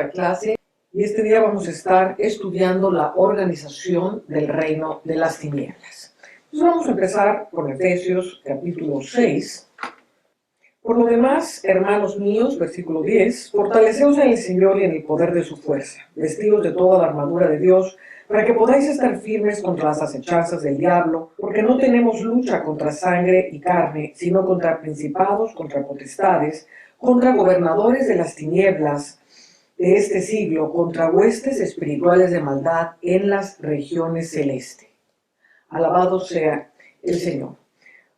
nuestra clase y este día vamos a estar estudiando la organización del reino de las tinieblas. Entonces vamos a empezar con Efesios capítulo 6. Por lo demás, hermanos míos, versículo 10, fortaleceos en el Señor y en el poder de su fuerza, vestidos de toda la armadura de Dios, para que podáis estar firmes contra las acechanzas del diablo, porque no tenemos lucha contra sangre y carne, sino contra principados, contra potestades, contra gobernadores de las tinieblas de este siglo, contra huestes espirituales de maldad en las regiones celestes. Alabado sea el Señor.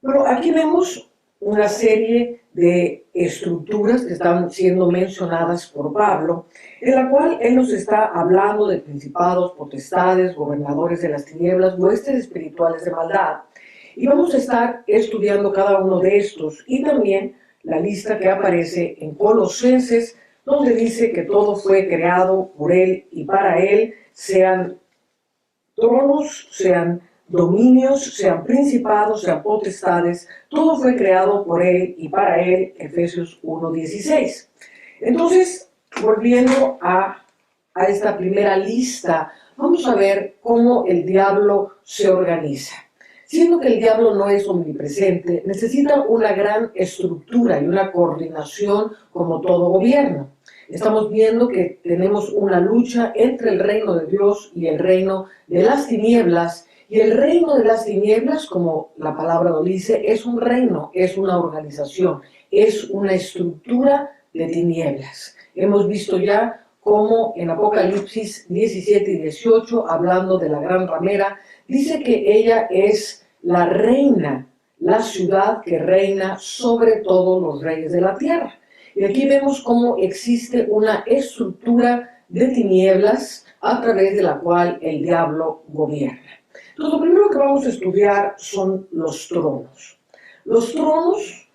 Bueno, aquí vemos una serie de estructuras que están siendo mencionadas por Pablo, en la cual él nos está hablando de principados, potestades, gobernadores de las tinieblas, huestes espirituales de maldad. Y vamos a estar estudiando cada uno de estos y también la lista que aparece en Colosenses, donde dice que todo fue creado por él y para él, sean tronos, sean dominios, sean principados, sean potestades, todo fue creado por él y para él, Efesios 1:16. Entonces, volviendo a esta primera lista, vamos a ver cómo el diablo se organiza. Siendo que el diablo no es omnipresente, necesita una gran estructura y una coordinación como todo gobierno. Estamos viendo que tenemos una lucha entre el reino de Dios y el reino de las tinieblas. Y el reino de las tinieblas, como la palabra lo dice, es un reino, es una organización, es una estructura de tinieblas. Hemos visto ya cómo en Apocalipsis 17 y 18, hablando de la gran ramera, dice que ella es la reina, la ciudad que reina sobre todos los reyes de la tierra. Y aquí vemos cómo existe una estructura de tinieblas a través de la cual el diablo gobierna. Entonces, lo primero que vamos a estudiar son los tronos. Los tronos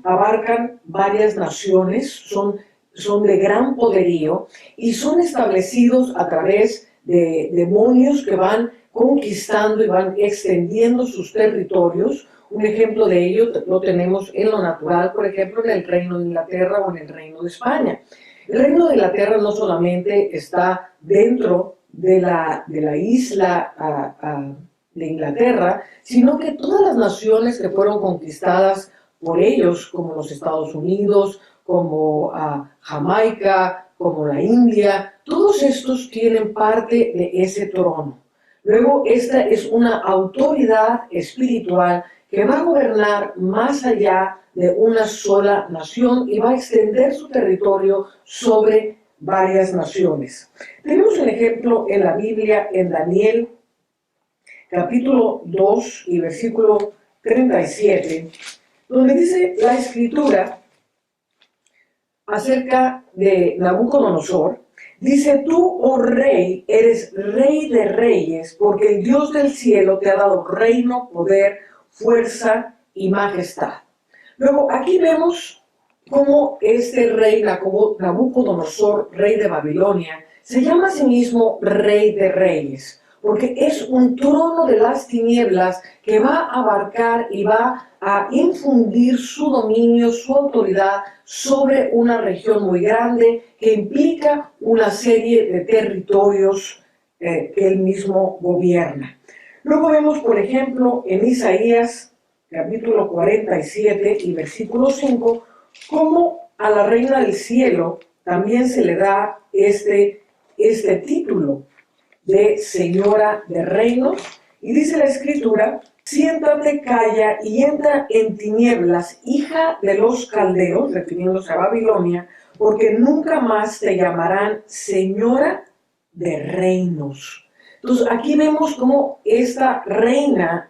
abarcan varias naciones, son de gran poderío y son establecidos a través de demonios que van conquistando y van extendiendo sus territorios. Un ejemplo de ello lo tenemos en lo natural, por ejemplo, en el Reino de Inglaterra o en el Reino de España. El Reino de Inglaterra no solamente está dentro de la isla de Inglaterra, sino que todas las naciones que fueron conquistadas por ellos, como los Estados Unidos, como Jamaica, como la India, todos estos tienen parte de ese trono. Luego, esta es una autoridad espiritual que va a gobernar más allá de una sola nación y va a extender su territorio sobre varias naciones. Tenemos un ejemplo en la Biblia, en Daniel, capítulo 2 y versículo 37, donde dice la Escritura acerca de Nabucodonosor. Dice, tú, oh rey, eres rey de reyes, porque el Dios del cielo te ha dado reino, poder, fuerza y majestad. Luego, aquí vemos cómo este rey Nabucodonosor, rey de Babilonia, se llama a sí mismo rey de reyes, porque es un trono de las tinieblas que va a abarcar y va a infundir su dominio, su autoridad sobre una región muy grande que implica una serie de territorios que él mismo gobierna. Luego vemos, por ejemplo, en Isaías, capítulo 47 y versículo 5, cómo a la reina del cielo también se le da este título de señora de reinos, y dice la Escritura, siéntate, calla y entra en tinieblas, hija de los caldeos, refiriéndose a Babilonia, porque nunca más te llamarán señora de reinos. Entonces aquí vemos cómo esta reina,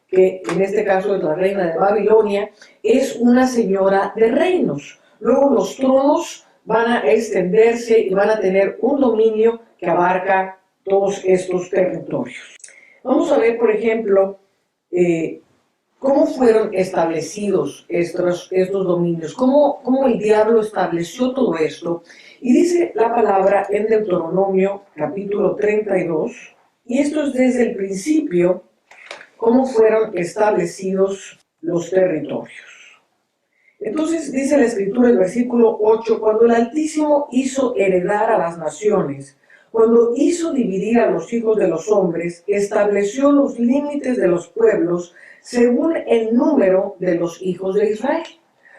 que en este caso es la reina de Babilonia, es una señora de reinos. Luego los tronos van a extenderse y van a tener un dominio que abarca todos estos territorios. Vamos a ver, por ejemplo, cómo fueron establecidos estos dominios, cómo el diablo estableció todo esto. Y dice la palabra en Deuteronomio capítulo 32, y esto es desde el principio, cómo fueron establecidos los territorios. Entonces dice la Escritura, el versículo 8, cuando el Altísimo hizo heredar a las naciones, cuando hizo dividir a los hijos de los hombres, estableció los límites de los pueblos según el número de los hijos de Israel.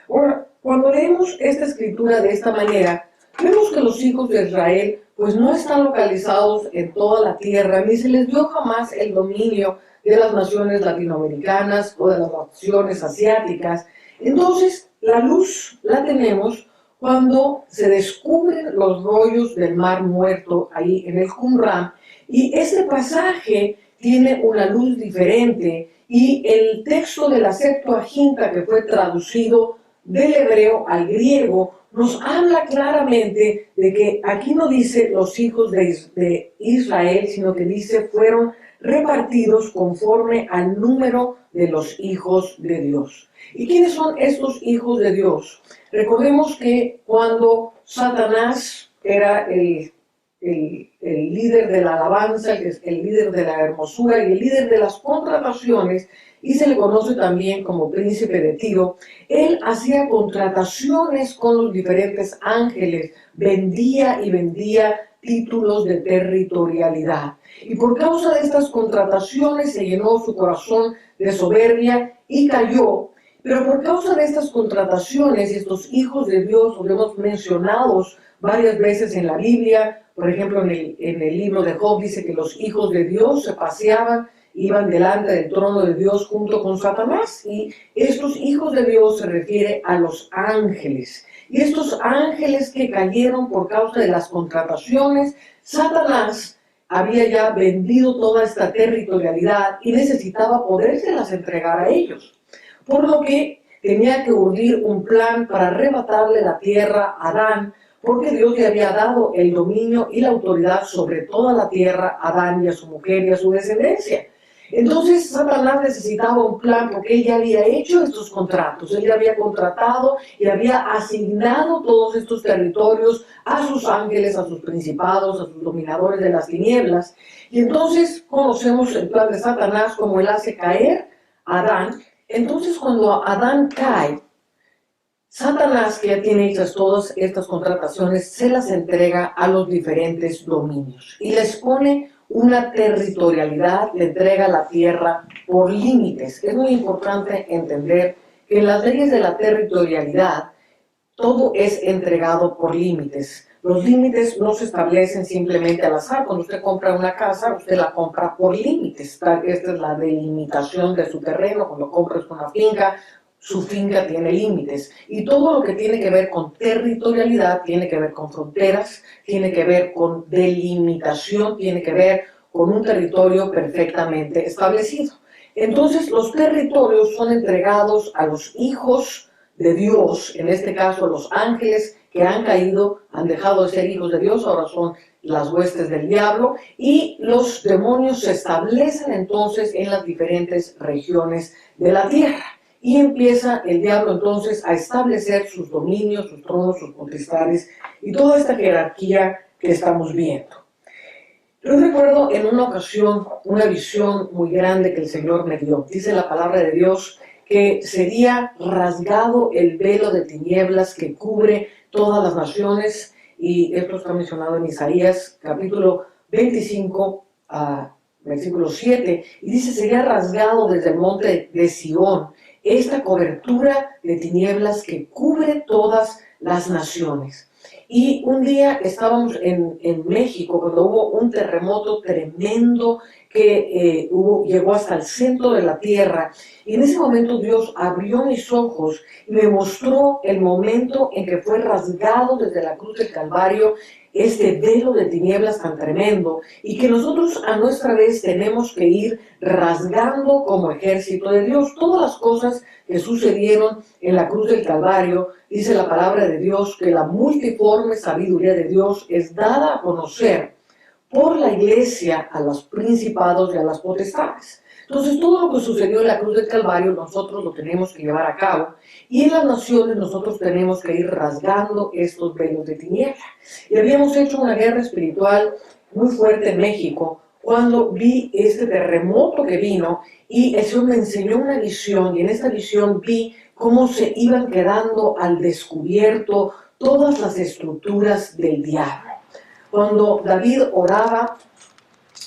Ahora, cuando leemos esta escritura de esta manera, vemos que los hijos de Israel pues no están localizados en toda la tierra, ni se les dio jamás el dominio de las naciones latinoamericanas o de las naciones asiáticas. Entonces, la luz la tenemos cuando se descubren los rollos del Mar Muerto ahí en el Qumran, y este pasaje tiene una luz diferente, y el texto de la Septuaginta, que fue traducido del hebreo al griego, nos habla claramente de que aquí no dice los hijos de Israel, sino que dice fueron repartidos conforme al número de los hijos de Dios. ¿Y quiénes son estos hijos de Dios? Recordemos que cuando Satanás era el líder de la alabanza, el líder de la hermosura y el líder de las contrataciones, y se le conoce también como príncipe de Tiro, él hacía contrataciones con los diferentes ángeles, vendía y vendía títulos de territorialidad. Y por causa de estas contrataciones se llenó su corazón de soberbia y cayó. Pero por causa de estas contrataciones, estos hijos de Dios, los vemos mencionados varias veces en la Biblia. Por ejemplo, en el libro de Job dice que los hijos de Dios se paseaban, iban delante del trono de Dios junto con Satanás. Y estos hijos de Dios se refiere a los ángeles. Y estos ángeles que cayeron por causa de las contrataciones, Satanás había ya vendido toda esta territorialidad y necesitaba podérselas entregar a ellos. Por lo que tenía que urdir un plan para arrebatarle la tierra a Adán, porque Dios le había dado el dominio y la autoridad sobre toda la tierra a Adán y a su mujer y a su descendencia. Entonces Satanás necesitaba un plan porque él ya había hecho estos contratos, él ya había contratado y había asignado todos estos territorios a sus ángeles, a sus principados, a sus dominadores de las tinieblas. Y entonces conocemos el plan de Satanás, como él hace caer a Adán. Entonces cuando Adán cae, Satanás, que ya tiene hechas todas estas contrataciones, se las entrega a los diferentes dominios y les pone una territorialidad, le entrega la tierra por límites. Es muy importante entender que en las leyes de la territorialidad todo es entregado por límites. Los límites no se establecen simplemente al azar. Cuando usted compra una casa, usted la compra por límites. Esta es la delimitación de su terreno. Cuando compras una finca, su finca tiene límites. Y todo lo que tiene que ver con territorialidad tiene que ver con fronteras, tiene que ver con delimitación, tiene que ver con un territorio perfectamente establecido. Entonces, los territorios son entregados a los hijos de Dios, en este caso los ángeles que han caído, han dejado de ser hijos de Dios, ahora son las huestes del diablo, y los demonios se establecen entonces en las diferentes regiones de la tierra. Y empieza el diablo entonces a establecer sus dominios, sus tronos, sus potestades y toda esta jerarquía que estamos viendo. Yo recuerdo en una ocasión una visión muy grande que el Señor me dio. Dice la palabra de Dios que sería rasgado el velo de tinieblas que cubre todas las naciones, y esto está mencionado en Isaías capítulo 25, versículo 7, y dice, sería rasgado desde el monte de Sión esta cobertura de tinieblas que cubre todas las naciones. Y un día estábamos en México cuando hubo un terremoto tremendo que llegó hasta el centro de la tierra, y en ese momento Dios abrió mis ojos y me mostró el momento en que fue rasgado desde la cruz del Calvario este velo de tinieblas tan tremendo, y que nosotros a nuestra vez tenemos que ir rasgando como ejército de Dios todas las cosas que sucedieron en la cruz del Calvario. Dice la palabra de Dios que la multiforme sabiduría de Dios es dada a conocer por la iglesia a los principados y a las potestades. Entonces todo lo que sucedió en la cruz del Calvario nosotros lo tenemos que llevar a cabo, y en las naciones nosotros tenemos que ir rasgando estos velos de tiniebla. Y habíamos hecho una guerra espiritual muy fuerte en México, cuando vi este terremoto que vino y el Señor me enseñó una visión, y en esta visión vi cómo se iban quedando al descubierto todas las estructuras del diablo. Cuando David oraba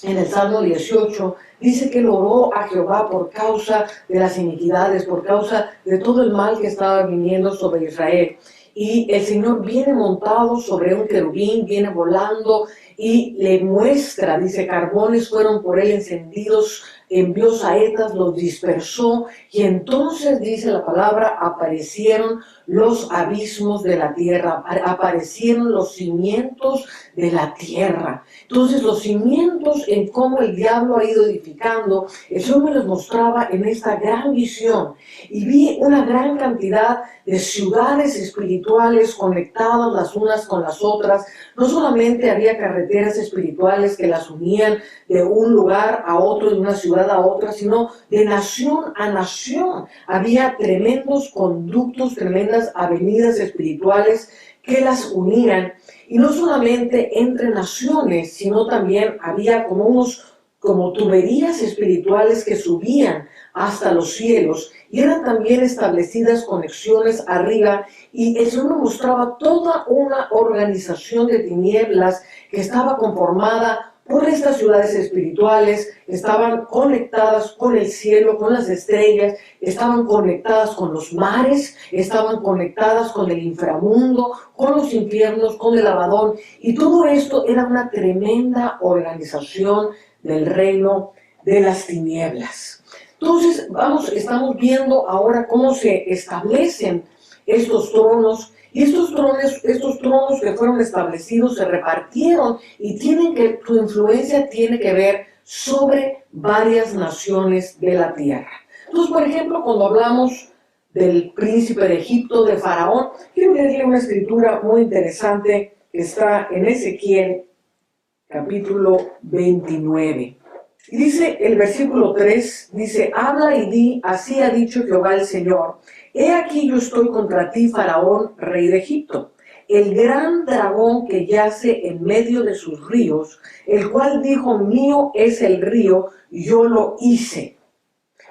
en el Salmo 18, dice que él oró a Jehová por causa de las iniquidades, por causa de todo el mal que estaba viniendo sobre Israel. Y el Señor viene montado sobre un querubín, viene volando y le muestra, dice, carbones fueron por él encendidos, envió saetas, los dispersó, y entonces, dice la palabra, aparecieron los abismos de la tierra, aparecieron los cimientos de la tierra. Entonces, los cimientos en cómo el diablo ha ido edificando, el Señor me los mostraba en esta gran visión, y vi una gran cantidad de ciudades espirituales conectadas las unas con las otras. No solamente había carreteras espirituales que las unían de un lugar a otro, de una ciudad a otra, sino de nación a nación. Había tremendos conductos, tremendas avenidas espirituales que las unían. Y no solamente entre naciones, sino también había como tuberías espirituales que subían hasta los cielos, y eran también establecidas conexiones arriba, y el Señor me mostraba toda una organización de tinieblas que estaba conformada por estas ciudades espirituales, estaban conectadas con el cielo, con las estrellas, estaban conectadas con los mares, estaban conectadas con el inframundo, con los infiernos, con el Abadón, y todo esto era una tremenda organización del reino de las tinieblas. Entonces, estamos viendo ahora cómo se establecen estos tronos, y estos tronos que fueron establecidos se repartieron y su influencia tiene que ver sobre varias naciones de la tierra. Entonces, por ejemplo, cuando hablamos del príncipe de Egipto, de Faraón, quiero leerle una escritura muy interesante que está en Ezequiel, capítulo 29. Y dice el versículo 3, dice, habla y di, así ha dicho Jehová el Señor, he aquí yo estoy contra ti, Faraón, rey de Egipto, el gran dragón que yace en medio de sus ríos, el cual dijo, mío es el río, yo lo hice.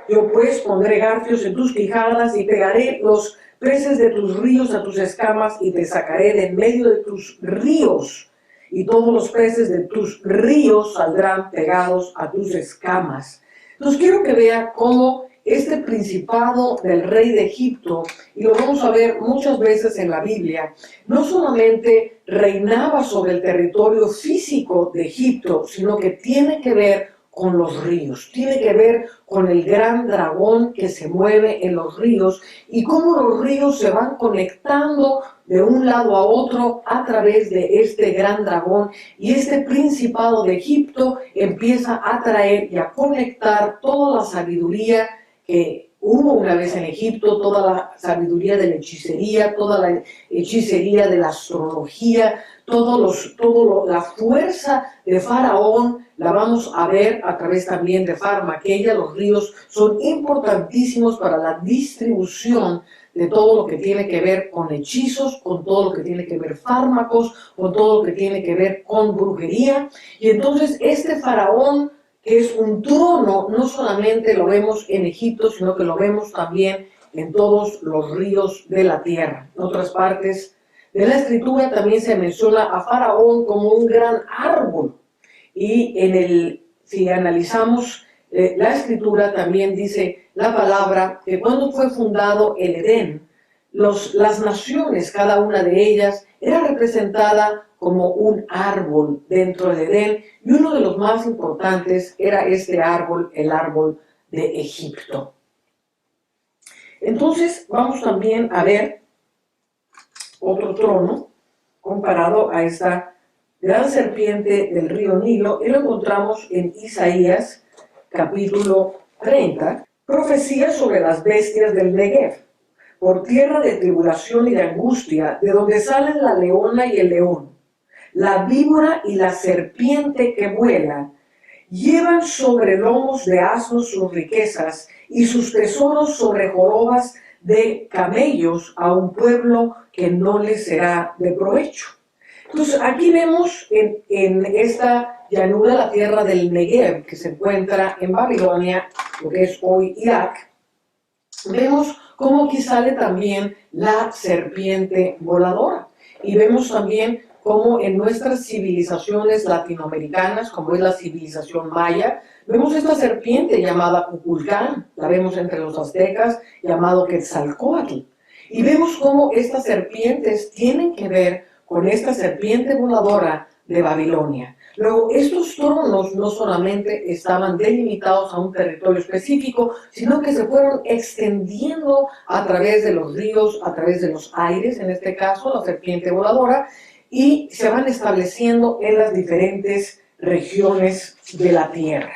Yo pues pondré garfios en tus quijadas y pegaré los peces de tus ríos a tus escamas y te sacaré de en medio de tus ríos. Y todos los peces de tus ríos saldrán pegados a tus escamas. Entonces quiero que vea cómo este principado del rey de Egipto, y lo vamos a ver muchas veces en la Biblia, no solamente reinaba sobre el territorio físico de Egipto, sino que tiene que ver con los ríos, tiene que ver con el gran dragón que se mueve en los ríos y cómo los ríos se van conectando de un lado a otro a través de este gran dragón, y este principado de Egipto empieza a traer y a conectar toda la sabiduría que hubo una vez en Egipto, toda la sabiduría de la hechicería, toda la hechicería de la astrología, la fuerza de Faraón la vamos a ver a través también de Farmaqueia. Los ríos son importantísimos para la distribución de todo lo que tiene que ver con hechizos, con todo lo que tiene que ver fármacos, con todo lo que tiene que ver con brujería. Y entonces este Faraón, que es un trono, no solamente lo vemos en Egipto, sino que lo vemos también en todos los ríos de la tierra. En otras partes de la Escritura también se menciona a Faraón como un gran árbol. Y si analizamos la Escritura, también dice la palabra que cuando fue fundado el Edén, las naciones, cada una de ellas, era representada como un árbol dentro del Edén, y uno de los más importantes era este árbol, el árbol de Egipto. Entonces vamos también a ver otro trono comparado a esta gran serpiente del río Nilo, y lo encontramos en Isaías capítulo 30, profecía sobre las bestias del Negev, por tierra de tribulación y de angustia, de donde salen la leona y el león, la víbora y la serpiente que vuela, llevan sobre lomos de asnos sus riquezas y sus tesoros sobre jorobas de camellos a un pueblo que no les será de provecho. Entonces, aquí vemos en esta llanura la tierra del Negev, que se encuentra en Babilonia, lo que es hoy Irak, vemos cómo aquí sale también la serpiente voladora. Y vemos también cómo en nuestras civilizaciones latinoamericanas, como es la civilización maya, vemos esta serpiente llamada Cuculcán, la vemos entre los aztecas, llamado Quetzalcóatl. Y vemos cómo estas serpientes tienen que ver con esta serpiente voladora de Babilonia. Luego, estos tronos no solamente estaban delimitados a un territorio específico, sino que se fueron extendiendo a través de los ríos, a través de los aires, en este caso, la serpiente voladora, y se van estableciendo en las diferentes regiones de la tierra.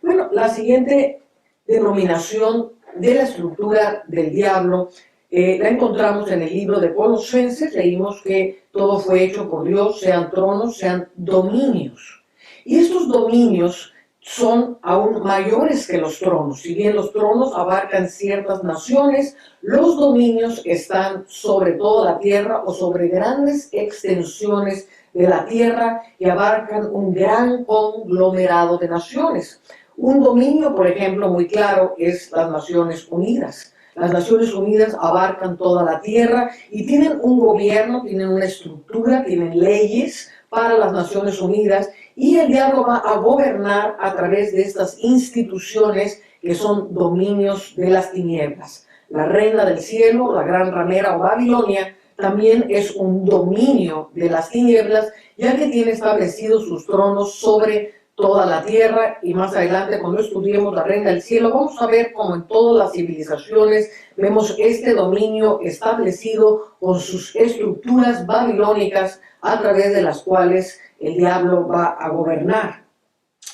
Bueno, la siguiente denominación de la estructura del diablo la encontramos en el libro de Colosenses. Leímos que todo fue hecho por Dios, sean tronos, sean dominios. Y estos dominios son aún mayores que los tronos. Si bien los tronos abarcan ciertas naciones, los dominios están sobre toda la tierra o sobre grandes extensiones de la tierra y abarcan un gran conglomerado de naciones. Un dominio, por ejemplo, muy claro es las Naciones Unidas. Las Naciones Unidas abarcan toda la tierra y tienen un gobierno, tienen una estructura, tienen leyes para las Naciones Unidas, y el diablo va a gobernar a través de estas instituciones que son dominios de las tinieblas. La reina del cielo, la gran ramera o Babilonia, también es un dominio de las tinieblas, ya que tiene establecidos sus tronos sobre toda la tierra. Y más adelante, cuando estudiemos la reina del cielo, vamos a ver cómo en todas las civilizaciones vemos este dominio establecido con sus estructuras babilónicas a través de las cuales el diablo va a gobernar.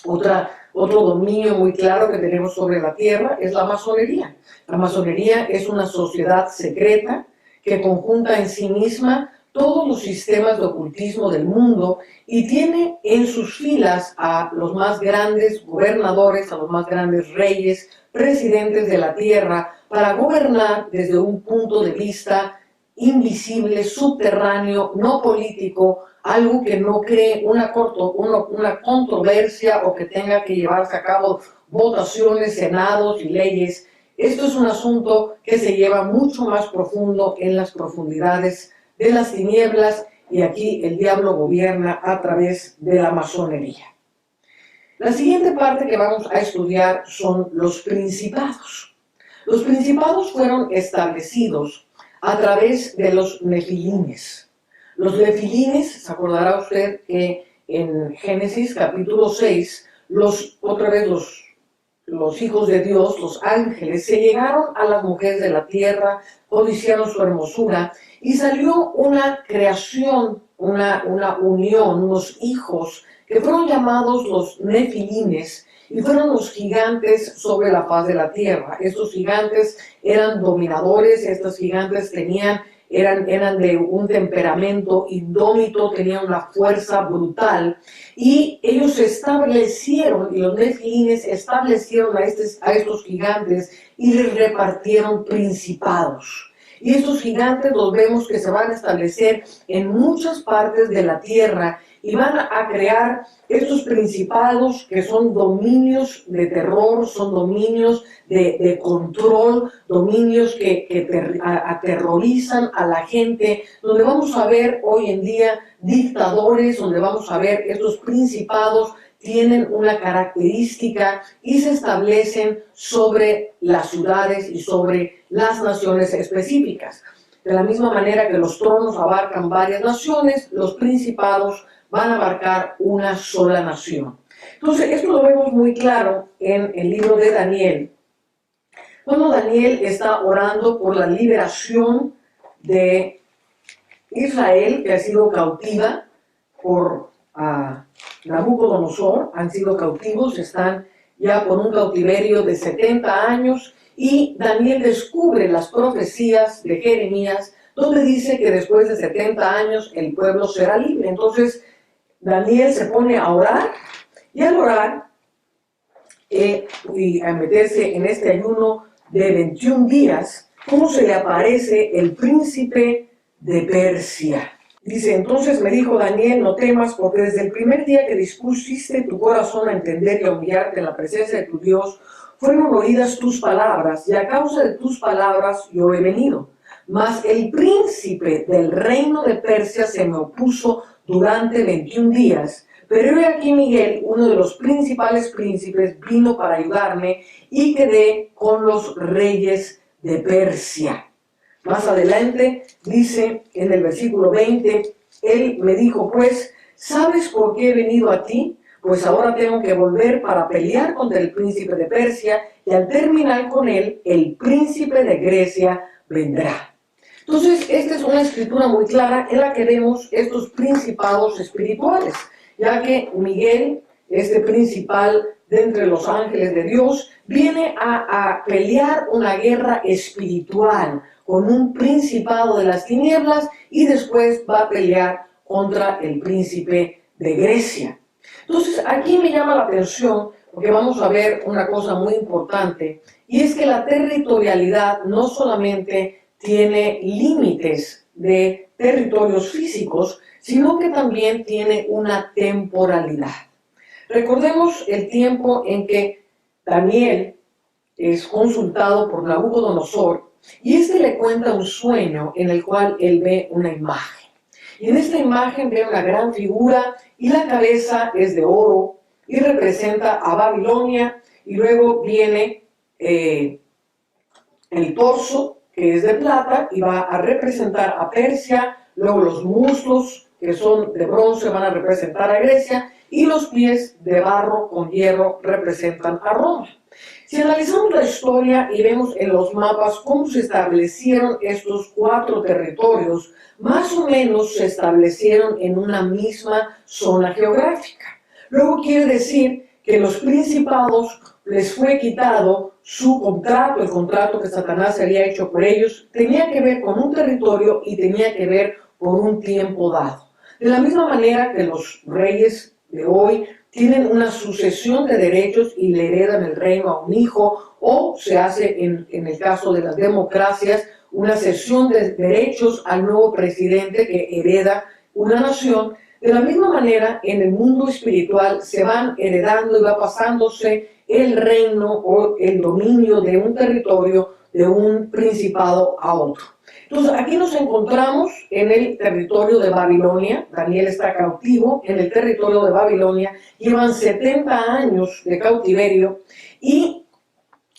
Otro dominio muy claro que tenemos sobre la tierra es la masonería. La masonería es una sociedad secreta que conjunta en sí misma todos los sistemas de ocultismo del mundo y tiene en sus filas a los más grandes gobernadores, a los más grandes reyes, presidentes de la tierra, para gobernar desde un punto de vista invisible, subterráneo, no político, algo que no cree una controversia o que tenga que llevarse a cabo votaciones, senados y leyes. Esto es un asunto que se lleva mucho más profundo en las profundidades de las tinieblas, y aquí el diablo gobierna a través de la masonería. La siguiente parte que vamos a estudiar son los principados. Los principados fueron establecidos a través de los nefilines. Los nefilines, se acordará usted que en Génesis capítulo 6, los hijos de Dios, los ángeles, se llegaron a las mujeres de la tierra, codiciaron su hermosura, y salió una creación, una unión, unos hijos que fueron llamados los nefilines, y fueron los gigantes sobre la faz de la tierra. Estos gigantes eran dominadores, estos gigantes eran de un temperamento indómito, tenían una fuerza brutal, y ellos se establecieron, y los nefilines establecieron a estos gigantes y les repartieron principados. Y estos gigantes los vemos que se van a establecer en muchas partes de la tierra y van a crear estos principados que son dominios de terror, son dominios de control, dominios que aterrorizan a la gente, donde vamos a ver hoy en día dictadores, donde vamos a ver estos principados tienen una característica y se establecen sobre las ciudades y sobre las naciones específicas. De la misma manera que los tronos abarcan varias naciones, los principados van a abarcar una sola nación. Entonces, esto lo vemos muy claro en el libro de Daniel, cuando Daniel está orando por la liberación de Israel, que ha sido cautiva por Nabucodonosor, han sido cautivos, están ya por un cautiverio de 70 años, y Daniel descubre las profecías de Jeremías, donde dice que después de 70 años el pueblo será libre. Entonces Daniel se pone a orar, y al orar y a meterse en este ayuno de 21 días, ¿cómo se le aparece el príncipe de Persia? Dice, entonces me dijo Daniel, no temas, porque desde el primer día que dispusiste tu corazón a entender y a humillarte en la presencia de tu Dios, fueron oídas tus palabras, y a causa de tus palabras yo he venido. Mas el príncipe del reino de Persia se me opuso durante 21 días. Pero he aquí Miguel, uno de los principales príncipes, vino para ayudarme y quedé con los reyes de Persia. Más adelante dice en el versículo 20, él me dijo, pues, ¿sabes por qué he venido a ti? Pues ahora tengo que volver para pelear contra el príncipe de Persia, y al terminar con él, el príncipe de Grecia vendrá. Entonces, esta es una escritura muy clara en la que vemos estos principados espirituales, ya que Miguel, este principal de entre los ángeles de Dios, viene a pelear una guerra espiritual con un principado de las tinieblas, y después va a pelear contra el príncipe de Grecia. Entonces, aquí me llama la atención porque vamos a ver una cosa muy importante, y es que la territorialidad no solamente tiene límites de territorios físicos, sino que también tiene una temporalidad. Recordemos el tiempo en que Daniel es consultado por Nabucodonosor, y este le cuenta un sueño en el cual él ve una imagen. Y en esta imagen ve una gran figura, y la cabeza es de oro y representa a Babilonia, y luego viene el torso, que es de plata, y va a representar a Persia. Luego los muslos, que son de bronce, van a representar a Grecia, y los pies de barro con hierro representan a Roma. Si analizamos la historia y vemos en los mapas cómo se establecieron estos 4 territorios, más o menos se establecieron en una misma zona geográfica. Luego quiere decir que los principados les fue quitado su contrato, el contrato que Satanás había hecho por ellos, tenía que ver con un territorio y tenía que ver por un tiempo dado. De la misma manera que los reyes de hoy tienen una sucesión de derechos y le heredan el reino a un hijo, o se hace en el caso de las democracias una cesión de derechos al nuevo presidente que hereda una nación. De la misma manera, en el mundo espiritual se van heredando y va pasándose el reino o el dominio de un territorio, de un principado a otro. Entonces, aquí nos encontramos en el territorio de Babilonia. Daniel está cautivo en el territorio de Babilonia. Llevan 70 años de cautiverio, y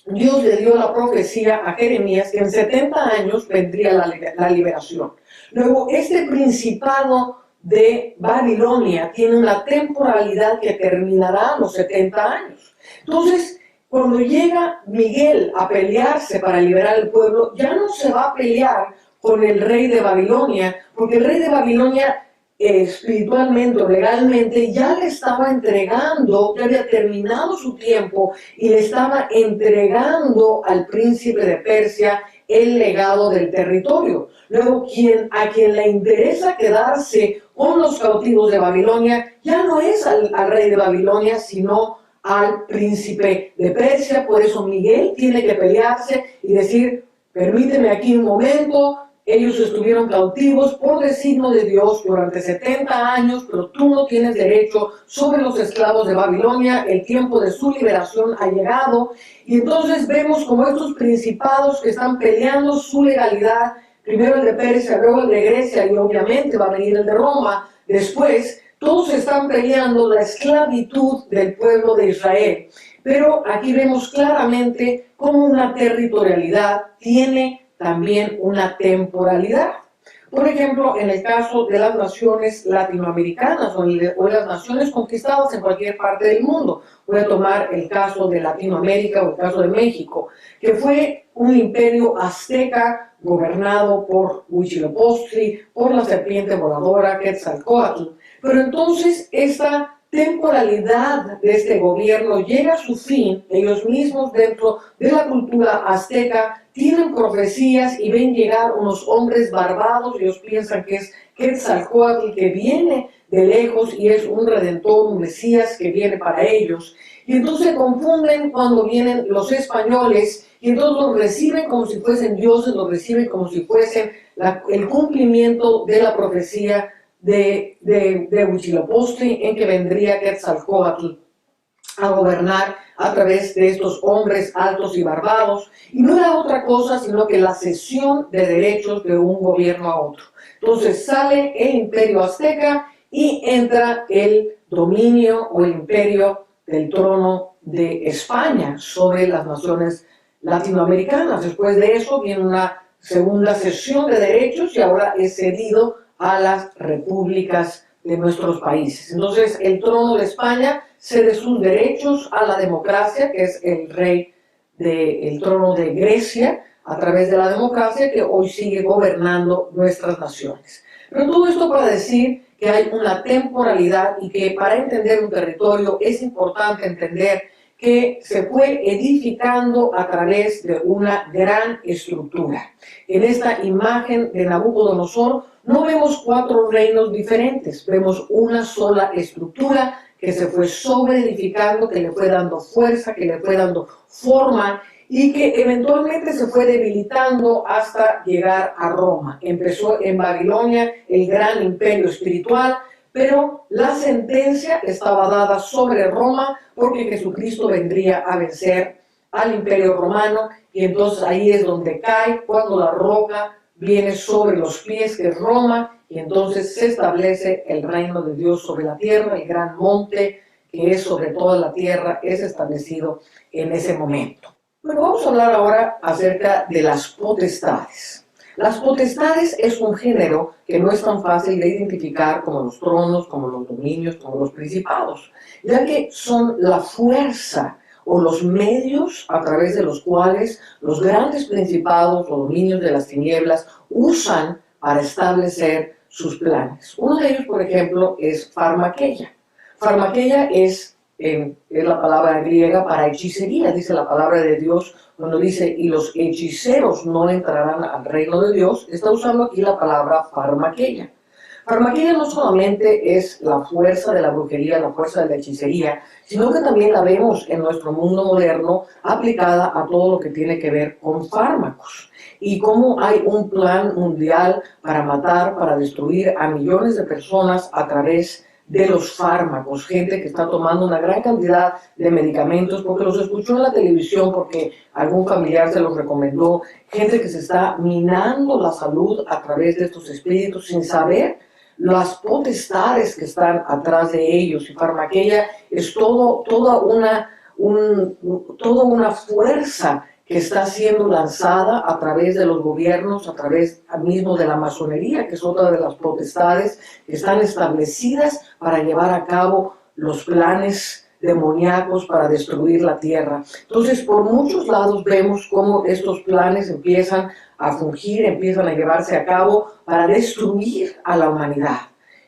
Dios le dio la profecía a Jeremías que en 70 años vendría la liberación. Luego, este principado de Babilonia tiene una temporalidad que terminará a los 70 años. Entonces, cuando llega Miguel a pelearse para liberar el pueblo, ya no se va a pelear con el rey de Babilonia, porque el rey de Babilonia espiritualmente o legalmente ya le estaba entregando, ya había terminado su tiempo y le estaba entregando al príncipe de Persia el legado del territorio. Luego, a quien le interesa quedarse con los cautivos de Babilonia ya no es al rey de Babilonia, sino al príncipe de Persia. Por eso Miguel tiene que pelearse y decir, permíteme aquí un momento, ellos estuvieron cautivos por designio de Dios durante 70 años, pero tú no tienes derecho sobre los esclavos de Babilonia, el tiempo de su liberación ha llegado. Y entonces vemos como estos principados que están peleando su legalidad, primero el de Persia, luego el de Grecia, y obviamente va a venir el de Roma después. Todos están peleando la esclavitud del pueblo de Israel. Pero aquí vemos claramente cómo una territorialidad tiene también una temporalidad. Por ejemplo, en el caso de las naciones latinoamericanas o las naciones conquistadas en cualquier parte del mundo. Voy a tomar el caso de Latinoamérica o el caso de México, que fue un imperio azteca gobernado por Huitzilopochtli, por la serpiente voladora Quetzalcóatl. Pero entonces esta temporalidad de este gobierno llega a su fin. Ellos mismos, dentro de la cultura azteca, tienen profecías y ven llegar unos hombres barbados. Ellos piensan que es Quetzalcóatl, que viene de lejos y es un redentor, un mesías que viene para ellos. Y entonces se confunden cuando vienen los españoles, y entonces los reciben como si fuesen dioses, los reciben como si fuesen el cumplimiento de la profecía de Huitzilopochtli, en que vendría Quetzalcóatl a gobernar a través de estos hombres altos y barbados, y no era otra cosa sino que la cesión de derechos de un gobierno a otro. Entonces sale el imperio azteca y entra el dominio o el imperio del trono de España sobre las naciones latinoamericanas. Después de eso viene una segunda cesión de derechos y ahora es cedido a las repúblicas de nuestros países. Entonces el trono de España cede sus derechos a la democracia, que es el rey del trono de Grecia, a través de la democracia que hoy sigue gobernando nuestras naciones. Pero todo esto para decir que hay una temporalidad y que para entender un territorio es importante entender que se fue edificando a través de una gran estructura. En esta imagen de Nabucodonosor no vemos 4 reinos diferentes, vemos una sola estructura que se fue sobreedificando, que le fue dando fuerza, que le fue dando forma y que eventualmente se fue debilitando hasta llegar a Roma. Empezó en Babilonia el gran imperio espiritual, pero la sentencia estaba dada sobre Roma porque Jesucristo vendría a vencer al imperio romano y entonces ahí es donde cae cuando la roca viene sobre los pies, que es Roma, y entonces se establece el reino de Dios sobre la tierra, el gran monte que es sobre toda la tierra es establecido en ese momento. Bueno, vamos a hablar ahora acerca de las potestades. Las potestades es un género que no es tan fácil de identificar como los tronos, como los dominios, como los principados, ya que son la fuerza o los medios a través de los cuales los grandes principados o dominios de las tinieblas usan para establecer sus planes. Uno de ellos, por ejemplo, es Farmakeia. Farmakeia es la palabra griega para hechicería, dice la palabra de Dios cuando dice, y los hechiceros no entrarán al reino de Dios, está usando aquí la palabra Farmakeia. Farmakeia no solamente es la fuerza de la brujería, la fuerza de la hechicería, sino que también la vemos en nuestro mundo moderno aplicada a todo lo que tiene que ver con fármacos. Y cómo hay un plan mundial para matar, para destruir a millones de personas a través de los fármacos, gente que está tomando una gran cantidad de medicamentos porque los escuchó en la televisión, porque algún familiar se los recomendó, gente que se está minando la salud a través de estos espíritus sin saber las potestades que están atrás de ellos. Y Farmakeia es toda una fuerza que está siendo lanzada a través de los gobiernos, a través mismo de la masonería, que es otra de las potestades que están establecidas para llevar a cabo los planes demoníacos para destruir la tierra. Entonces, por muchos lados vemos cómo estos planes empiezan a fungir, empiezan a llevarse a cabo para destruir a la humanidad.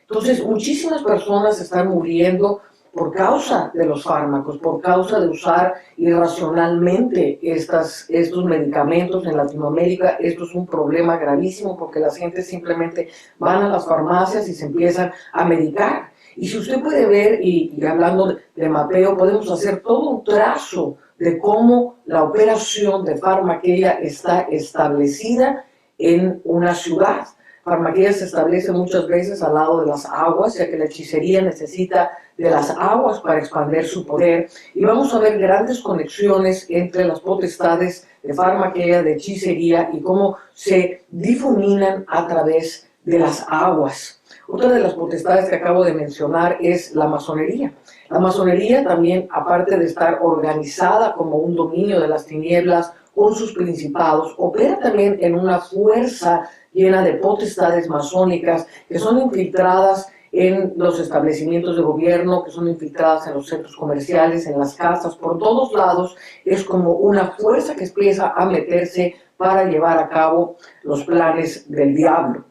Entonces, muchísimas personas están muriendo por causa de los fármacos, por causa de usar irracionalmente estos medicamentos en Latinoamérica. Esto es un problema gravísimo porque la gente simplemente van a las farmacias y se empiezan a medicar. Y si usted puede ver, y hablando de mapeo, podemos hacer todo un trazo de cómo la operación de Farmakeia está establecida en una ciudad. Farmakeia se establece muchas veces al lado de las aguas, ya que la hechicería necesita de las aguas para expandir su poder. Y vamos a ver grandes conexiones entre las potestades de Farmakeia, de hechicería, y cómo se difuminan a través de las aguas. Otra de las potestades que acabo de mencionar es la masonería. La masonería también, aparte de estar organizada como un dominio de las tinieblas con sus principados, opera también en una fuerza llena de potestades masónicas que son infiltradas en los establecimientos de gobierno, que son infiltradas en los centros comerciales, en las casas, por todos lados. Es como una fuerza que empieza a meterse para llevar a cabo los planes del diablo.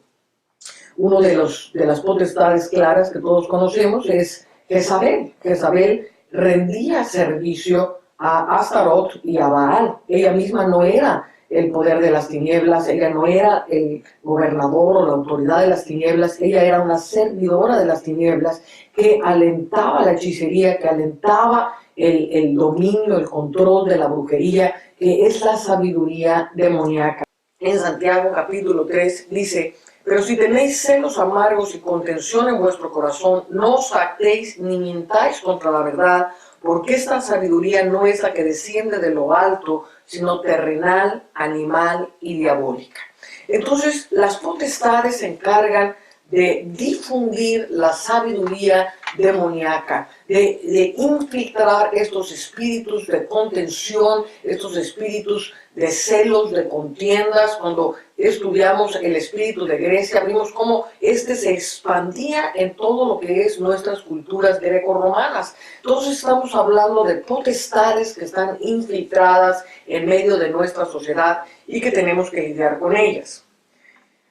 Uno de las potestades claras que todos conocemos es Jezabel. Jezabel rendía servicio a Astaroth y a Baal. Ella misma no era el poder de las tinieblas, ella no era el gobernador o la autoridad de las tinieblas, ella era una servidora de las tinieblas que alentaba la hechicería, que alentaba el dominio, el control de la brujería, que es la sabiduría demoníaca. en Santiago capítulo 3 dice: pero si tenéis celos amargos y contención en vuestro corazón, no os jactéis ni mintáis contra la verdad, porque esta sabiduría no es la que desciende de lo alto, sino terrenal, animal y diabólica. Entonces, las potestades se encargan de difundir la sabiduría demoníaca, de infiltrar estos espíritus de contención, estos espíritus de celos, de contiendas. Cuando estudiamos el espíritu de Grecia, vimos cómo este se expandía en todo lo que es nuestras culturas greco-romanas. Entonces estamos hablando de potestades que están infiltradas en medio de nuestra sociedad y que tenemos que lidiar con ellas.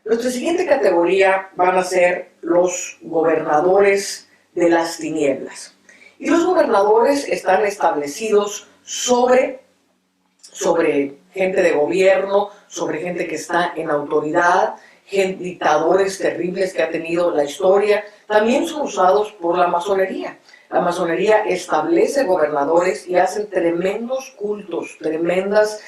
Nuestra siguiente categoría van a ser los gobernadores de las tinieblas. Y los gobernadores están establecidos sobre gente de gobierno, sobre gente que está en autoridad, dictadores terribles que ha tenido la historia. También son usados por la masonería. La masonería establece gobernadores y hacen tremendos cultos, tremendas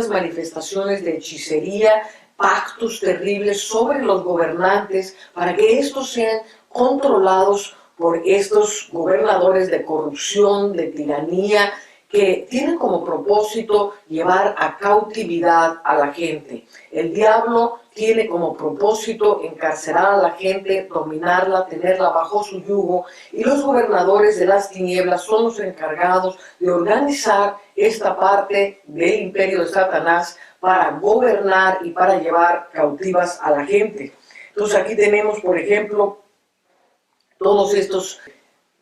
manifestaciones de hechicería, pactos terribles sobre los gobernantes para que estos sean controlados por estos gobernadores de corrupción, de tiranía, que tienen como propósito llevar a cautividad a la gente. El diablo tiene como propósito encarcelar a la gente, dominarla, tenerla bajo su yugo, y los gobernadores de las tinieblas son los encargados de organizar esta parte del imperio de Satanás para gobernar y para llevar cautivas a la gente. Entonces aquí tenemos, por ejemplo, todos estos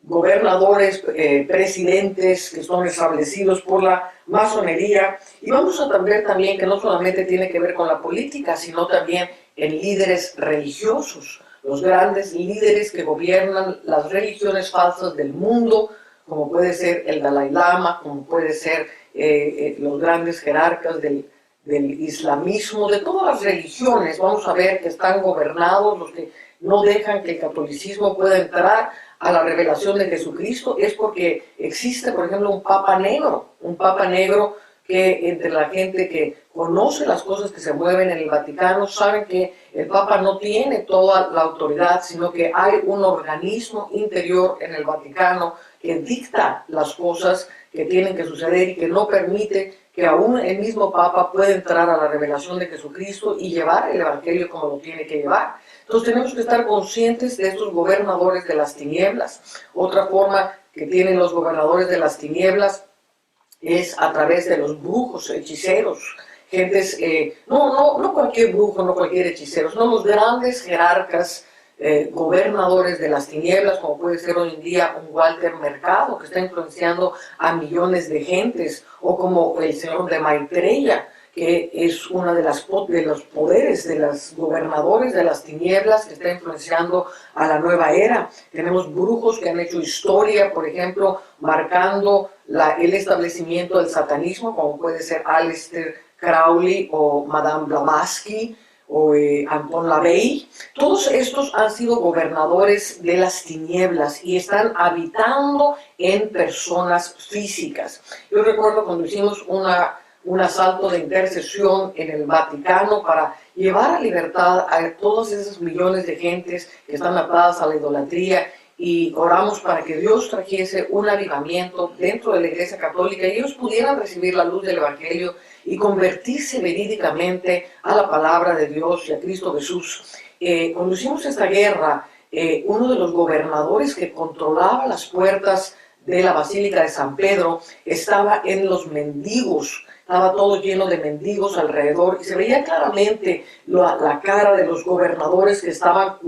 gobernadores, presidentes que son establecidos por la masonería, y vamos a ver también que no solamente tiene que ver con la política, sino también en líderes religiosos, los grandes líderes que gobiernan las religiones falsas del mundo, como puede ser el Dalai Lama, como puede ser los grandes jerarcas del islamismo, de todas las religiones. Vamos a ver que están gobernados, los que no dejan que el catolicismo pueda entrar a la revelación de Jesucristo, es porque existe, por ejemplo, un papa negro que entre la gente que conoce las cosas que se mueven en el Vaticano saben que el papa no tiene toda la autoridad, sino que hay un organismo interior en el Vaticano que dicta las cosas que tienen que suceder y que no permite que aún el mismo papa pueda entrar a la revelación de Jesucristo y llevar el evangelio como lo tiene que llevar. Entonces tenemos que estar conscientes de estos gobernadores de las tinieblas. Otra forma que tienen los gobernadores de las tinieblas es a través de los brujos, hechiceros, gentes, no cualquier brujo, no cualquier hechicero, sino los grandes jerarcas, gobernadores de las tinieblas, como puede ser hoy en día un Walter Mercado, que está influenciando a millones de gentes, o como el señor de Maitreya, que es uno de los poderes de los gobernadores de las tinieblas que está influenciando a la nueva era. Tenemos brujos que han hecho historia, por ejemplo, marcando el establecimiento del satanismo, como puede ser Aleister Crowley o Madame Blavatsky o Anton LaVey. Todos estos han sido gobernadores de las tinieblas y están habitando en personas físicas. Yo recuerdo cuando hicimos un asalto de intercesión en el Vaticano para llevar a libertad a todas esas millones de gentes que están atadas a la idolatría, y oramos para que Dios trajese un avivamiento dentro de la Iglesia Católica y ellos pudieran recibir la luz del Evangelio y convertirse verídicamente a la palabra de Dios y a Cristo Jesús. Cuando hicimos esta guerra, uno de los gobernadores que controlaba las puertas de la Basílica de San Pedro estaba en los mendigos. Estaba todo lleno de mendigos alrededor y se veía claramente la cara de los gobernadores que estaban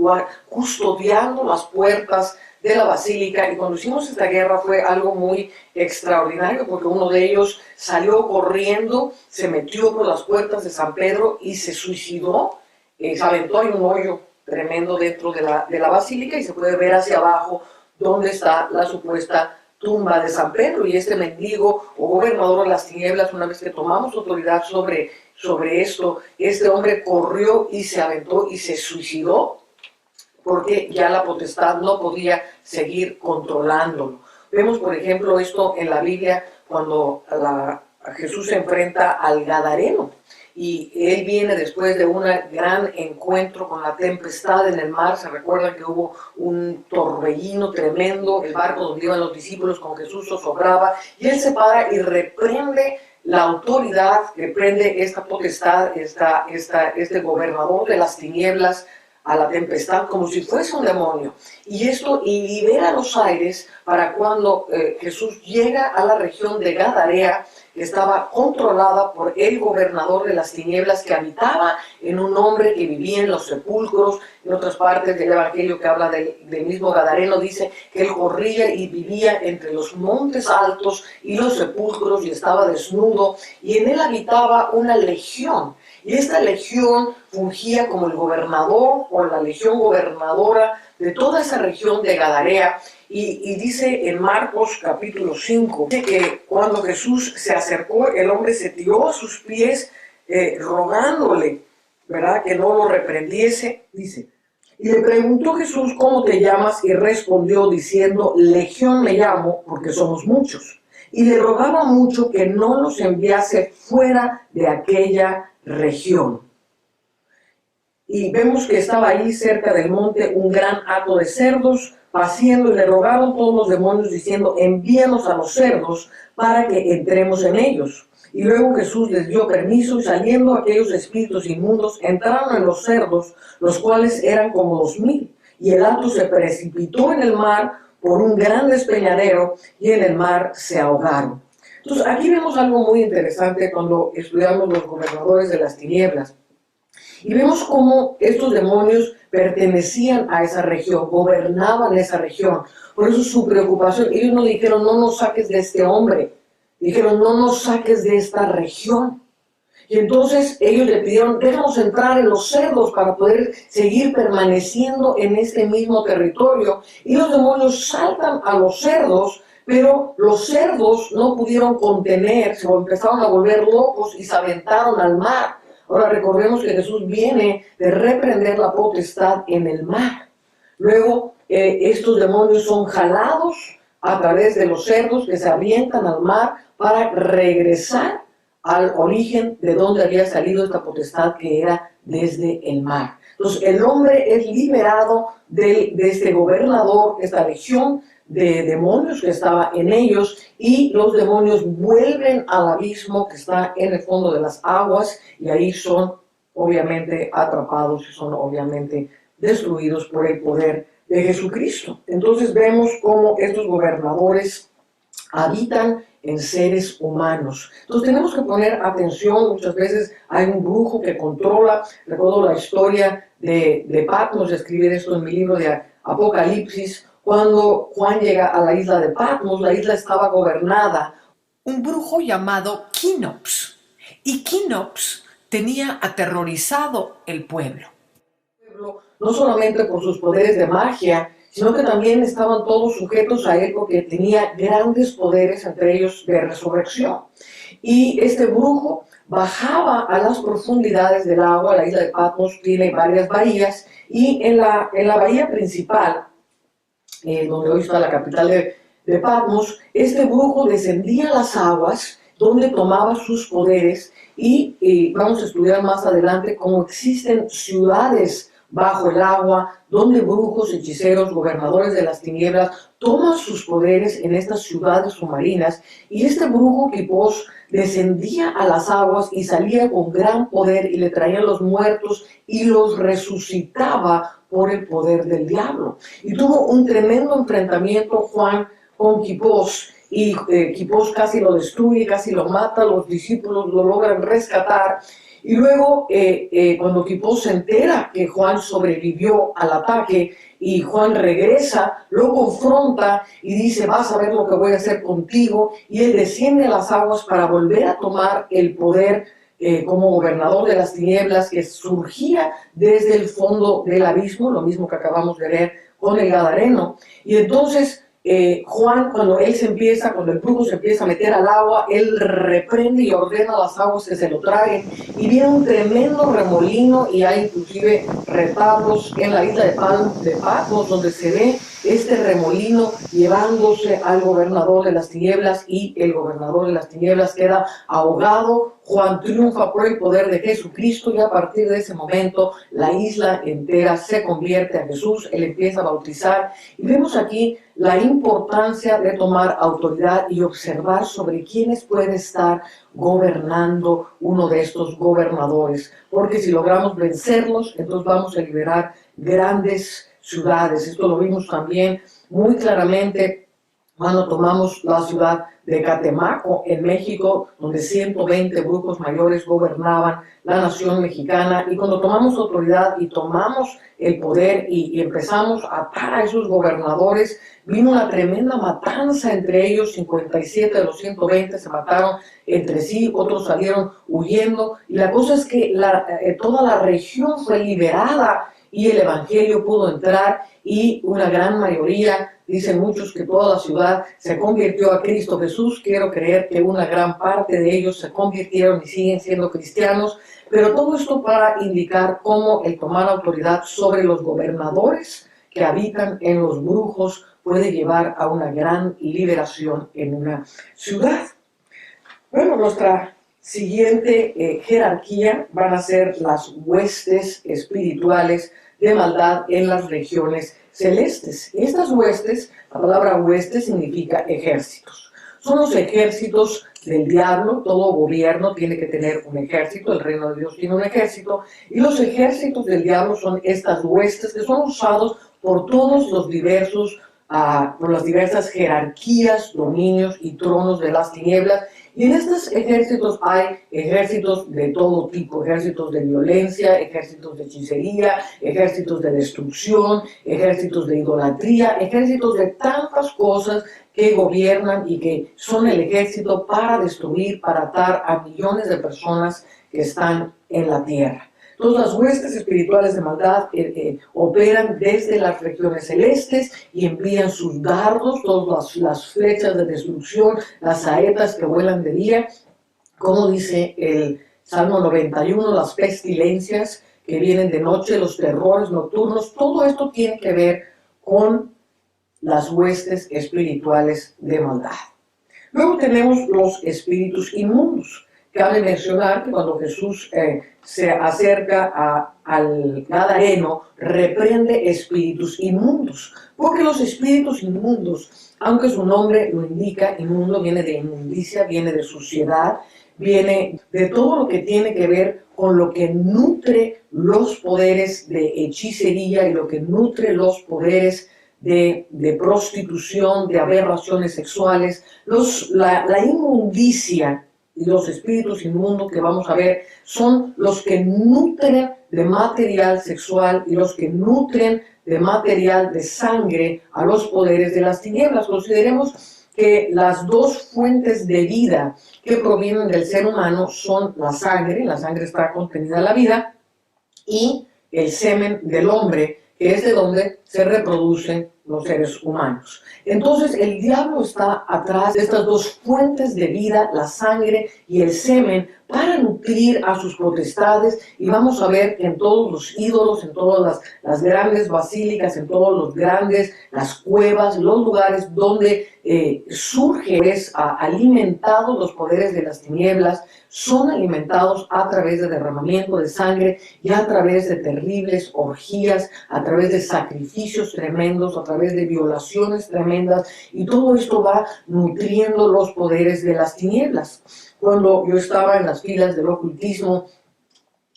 custodiando las puertas de la basílica. Y cuando hicimos esta guerra fue algo muy extraordinario, porque uno de ellos salió corriendo, se metió por las puertas de San Pedro y se suicidó. Se aventó en un hoyo tremendo dentro de la basílica y se puede ver hacia abajo donde está la supuesta tumba de San Pedro. Y este mendigo o gobernador de las tinieblas, una vez que tomamos autoridad sobre esto, este hombre corrió y se aventó y se suicidó porque ya la potestad no podía seguir controlándolo. Vemos, por ejemplo, esto en la Biblia cuando Jesús se enfrenta al Gadareno. y él viene después de un gran encuentro con la tempestad en el mar. Se recuerdan que hubo un torbellino tremendo, el barco donde iban los discípulos con Jesús zozobraba, y él se para y reprende la autoridad, reprende esta potestad, este gobernador de las tinieblas, a la tempestad como si fuese un demonio. Y esto libera los aires para cuando Jesús llega a la región de Gadarea, que estaba controlada por el gobernador de las tinieblas, que habitaba en un hombre que vivía en los sepulcros. En otras partes del Evangelio que habla del mismo Gadareno, dice que él corría y vivía entre los montes altos y los sepulcros y estaba desnudo, y en él habitaba una legión. Y esta legión fungía como el gobernador o la legión gobernadora de toda esa región de Gadarea. Y dice en Marcos capítulo 5, dice que cuando Jesús se acercó, el hombre se tiró a sus pies rogándole, ¿verdad?, que no lo reprendiese. Dice, y le preguntó Jesús, ¿cómo te llamas? Y respondió diciendo, Legión me llamo, porque somos muchos. Y le rogaba mucho que no los enviase fuera de aquella región. Y vemos que estaba ahí cerca del monte un gran hato de cerdos paciendo, y le rogaron todos los demonios diciendo, envíanos a los cerdos para que entremos en ellos. Y luego Jesús les dio permiso, y saliendo aquellos espíritus inmundos entraron en los cerdos, los cuales eran como 2000. Y el hato se precipitó en el mar por un gran despeñadero, y en el mar se ahogaron. Entonces aquí vemos algo muy interesante cuando estudiamos los gobernadores de las tinieblas. Y vemos cómo estos demonios pertenecían a esa región, gobernaban esa región. Por eso su preocupación, ellos no dijeron, no nos saques de este hombre. Dijeron, no nos saques de esta región. Y entonces ellos le pidieron, déjanos entrar en los cerdos para poder seguir permaneciendo en este mismo territorio. Y los demonios saltan a los cerdos, pero los cerdos no pudieron contener, se empezaron a volver locos y se aventaron al mar. Ahora recordemos que Jesús viene de reprender la potestad en el mar. Luego estos demonios son jalados a través de los cerdos que se avientan al mar para regresar al origen de donde había salido esta potestad, que era desde el mar. Entonces el hombre es liberado de este gobernador, esta legión de demonios que estaba en ellos, y los demonios vuelven al abismo que está en el fondo de las aguas, y ahí son obviamente atrapados y son obviamente destruidos por el poder de Jesucristo. Entonces vemos cómo estos gobernadores habitan en seres humanos. Entonces tenemos que poner atención. Muchas veces hay un brujo que controla. Recuerdo la historia de Patmos, escribir esto en mi libro de Apocalipsis. Cuando Juan llega a la isla de Patmos, la isla estaba gobernada un brujo llamado Quinops. Y Quinops tenía aterrorizado el pueblo. No solamente por sus poderes de magia, sino que también estaban todos sujetos a él porque tenía grandes poderes, entre ellos de resurrección. Y este brujo bajaba a las profundidades del agua. La isla de Patmos tiene varias bahías, y en la bahía principal, donde hoy está la capital de Patmos, este brujo descendía a las aguas donde tomaba sus poderes, y vamos a estudiar más adelante cómo existen ciudades bajo el agua, donde brujos, hechiceros, gobernadores de las tinieblas toman sus poderes en estas ciudades submarinas. Y este brujo Quipos descendía a las aguas y salía con gran poder, y le traía los muertos y los resucitaba por el poder del diablo. Y tuvo un tremendo enfrentamiento Juan con Quipos, y Quipos casi lo destruye, casi lo mata. Los discípulos lo logran rescatar. Y luego, cuando Quipos se entera que Juan sobrevivió al ataque y Juan regresa, lo confronta y dice, vas a ver lo que voy a hacer contigo. Y él desciende a las aguas para volver a tomar el poder como gobernador de las tinieblas, que surgía desde el fondo del abismo, lo mismo que acabamos de ver con el Gadareno. Y entonces Juan, cuando el brujo se empieza a meter al agua, él reprende y ordena a las aguas que se lo traguen, y viene un tremendo remolino, y hay inclusive retablos en la isla de Patmos donde se ve este remolino llevándose al gobernador de las tinieblas, y el gobernador de las tinieblas queda ahogado. Juan triunfa por el poder de Jesucristo, y a partir de ese momento la isla entera se convierte a Jesús. Él empieza a bautizar, y vemos aquí la importancia de tomar autoridad y observar sobre quiénes puede estar gobernando uno de estos gobernadores, porque si logramos vencerlos, entonces vamos a liberar grandes ciudades. Esto lo vimos también muy claramente cuando tomamos la ciudad de Catemaco en México, donde 120 brujos mayores gobernaban la nación mexicana, y cuando tomamos autoridad y tomamos el poder y empezamos a atar a esos gobernadores, vino una tremenda matanza entre ellos. 57 de los 120 se mataron entre sí, otros salieron huyendo, y la cosa es que toda la región fue liberada y el evangelio pudo entrar, y una gran mayoría, dicen muchos que toda la ciudad se convirtió a Cristo Jesús. Quiero creer que una gran parte de ellos se convirtieron y siguen siendo cristianos, pero todo esto para indicar cómo el tomar autoridad sobre los gobernadores que habitan en los brujos puede llevar a una gran liberación en una ciudad. Bueno, nuestra siguiente jerarquía van a ser las huestes espirituales de maldad en las regiones celestes. Y estas huestes, la palabra hueste significa ejércitos. Son los ejércitos del diablo. Todo gobierno tiene que tener un ejército, el reino de Dios tiene un ejército, y los ejércitos del diablo son estas huestes que son usados por todos los diversos, por las diversas jerarquías, dominios y tronos de las tinieblas. Y en estos ejércitos hay ejércitos de todo tipo: ejércitos de violencia, ejércitos de hechicería, ejércitos de destrucción, ejércitos de idolatría, ejércitos de tantas cosas que gobiernan y que son el ejército para destruir, para atar a millones de personas que están en la tierra. Entonces las huestes espirituales de maldad operan desde las regiones celestes y envían sus dardos, todas las flechas de destrucción, las saetas que vuelan de día, como dice el Salmo 91, las pestilencias que vienen de noche, los terrores nocturnos. Todo esto tiene que ver con las huestes espirituales de maldad. Luego tenemos los espíritus inmundos. Cabe mencionar que cuando Jesús se acerca al Gadareno, reprende espíritus inmundos, porque los espíritus inmundos, aunque su nombre lo indica, inmundo viene de inmundicia, viene de suciedad, viene de todo lo que tiene que ver con lo que nutre los poderes de hechicería y lo que nutre los poderes de prostitución, de aberraciones sexuales. La inmundicia y los espíritus inmundos que vamos a ver son los que nutren de material sexual y los que nutren de material de sangre a los poderes de las tinieblas. Consideremos que las dos fuentes de vida que provienen del ser humano son la sangre está contenida en la vida, y el semen del hombre, que es de donde se reproducen los seres humanos. Entonces el diablo está atrás de estas dos fuentes de vida, la sangre y el semen, para nutrir a sus potestades. Y vamos a ver que en todos los ídolos, en todas las grandes basílicas, en todos los grandes, las cuevas, los lugares donde surge, alimentados los poderes de las tinieblas, son alimentados a través de derramamiento de sangre y a través de terribles orgías, a través de sacrificios tremendos, a través de violaciones tremendas, y todo esto va nutriendo los poderes de las tinieblas. Cuando yo estaba en las filas del ocultismo,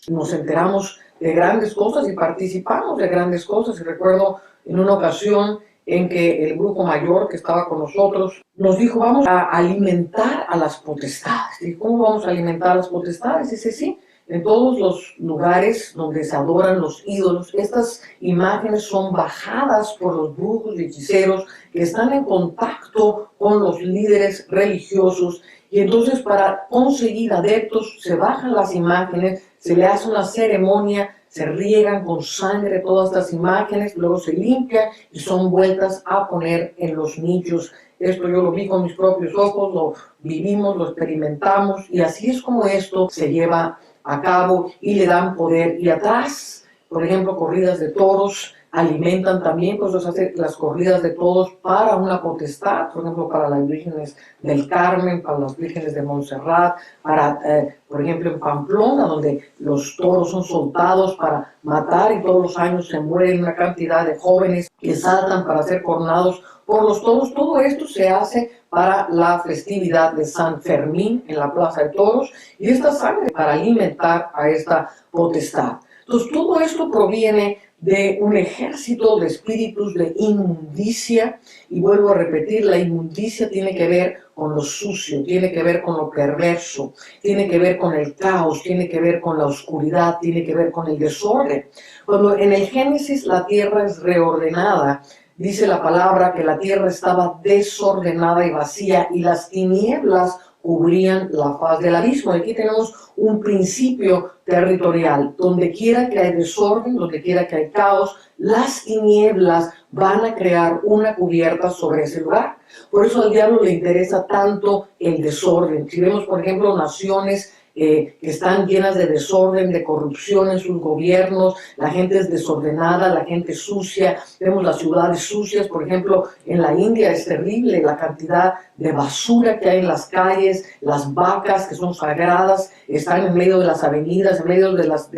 nos enteramos de grandes cosas y participamos de grandes cosas. Y recuerdo en una ocasión en que el brujo mayor que estaba con nosotros nos dijo: vamos a alimentar a las potestades. ¿Y cómo vamos a alimentar a las potestades? Dice: sí, en todos los lugares donde se adoran los ídolos, estas imágenes son bajadas por los brujos y hechiceros que están en contacto con los líderes religiosos. Y entonces, para conseguir adeptos, se bajan las imágenes, se le hace una ceremonia, se riegan con sangre todas estas imágenes, luego se limpian y son vueltas a poner en los nichos. Esto yo lo vi con mis propios ojos, lo vivimos, lo experimentamos, y así es como esto se lleva a cabo y le dan poder. Y atrás, por ejemplo, corridas de toros, alimentan también, pues los hace las corridas de todos para una potestad, por ejemplo, para las vírgenes del Carmen, para las vírgenes de Montserrat, para, por ejemplo, en Pamplona, donde los toros son soltados para matar y todos los años se mueren una cantidad de jóvenes que saltan para ser coronados por los toros. Todo esto se hace para la festividad de San Fermín en la Plaza de Toros, y esta sangre para alimentar a esta potestad. Entonces, todo esto proviene de un ejército de espíritus de inmundicia, y vuelvo a repetir, la inmundicia tiene que ver con lo sucio, tiene que ver con lo perverso, tiene que ver con el caos, tiene que ver con la oscuridad, tiene que ver con el desorden. Cuando en el Génesis la tierra es reordenada, dice la palabra que la tierra estaba desordenada y vacía, y las tinieblas cubrían la faz del abismo. Aquí tenemos un principio territorial. Donde quiera que hay desorden, donde quiera que hay caos, las tinieblas van a crear una cubierta sobre ese lugar. Por eso al diablo le interesa tanto el desorden. Si vemos, por ejemplo, naciones que están llenas de desorden, de corrupción en sus gobiernos, la gente es desordenada, la gente es sucia, vemos las ciudades sucias, por ejemplo, en la India es terrible la cantidad de basura que hay en las calles, las vacas que son sagradas están en medio de las avenidas, en medio de los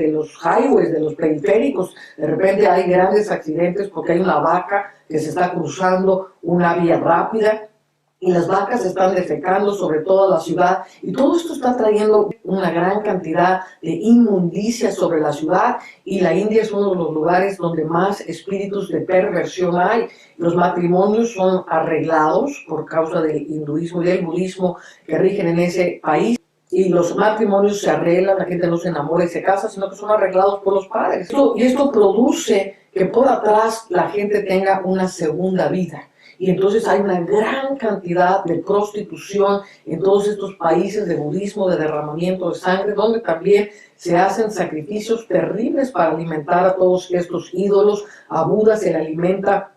highways, de los periféricos. De repente hay grandes accidentes porque hay una vaca que se está cruzando una vía rápida, y las vacas están defecando sobre toda la ciudad, y todo esto está trayendo una gran cantidad de inmundicia sobre la ciudad, y la India es uno de los lugares donde más espíritus de perversión hay. Los matrimonios son arreglados por causa del hinduismo y del budismo que rigen en ese país, y los matrimonios se arreglan, la gente no se enamora y se casa, sino que son arreglados por los padres. Y esto produce que por atrás la gente tenga una segunda vida. Y entonces hay una gran cantidad de prostitución en todos estos países de budismo, de derramamiento de sangre, donde también se hacen sacrificios terribles para alimentar a todos estos ídolos. A Buda se le alimenta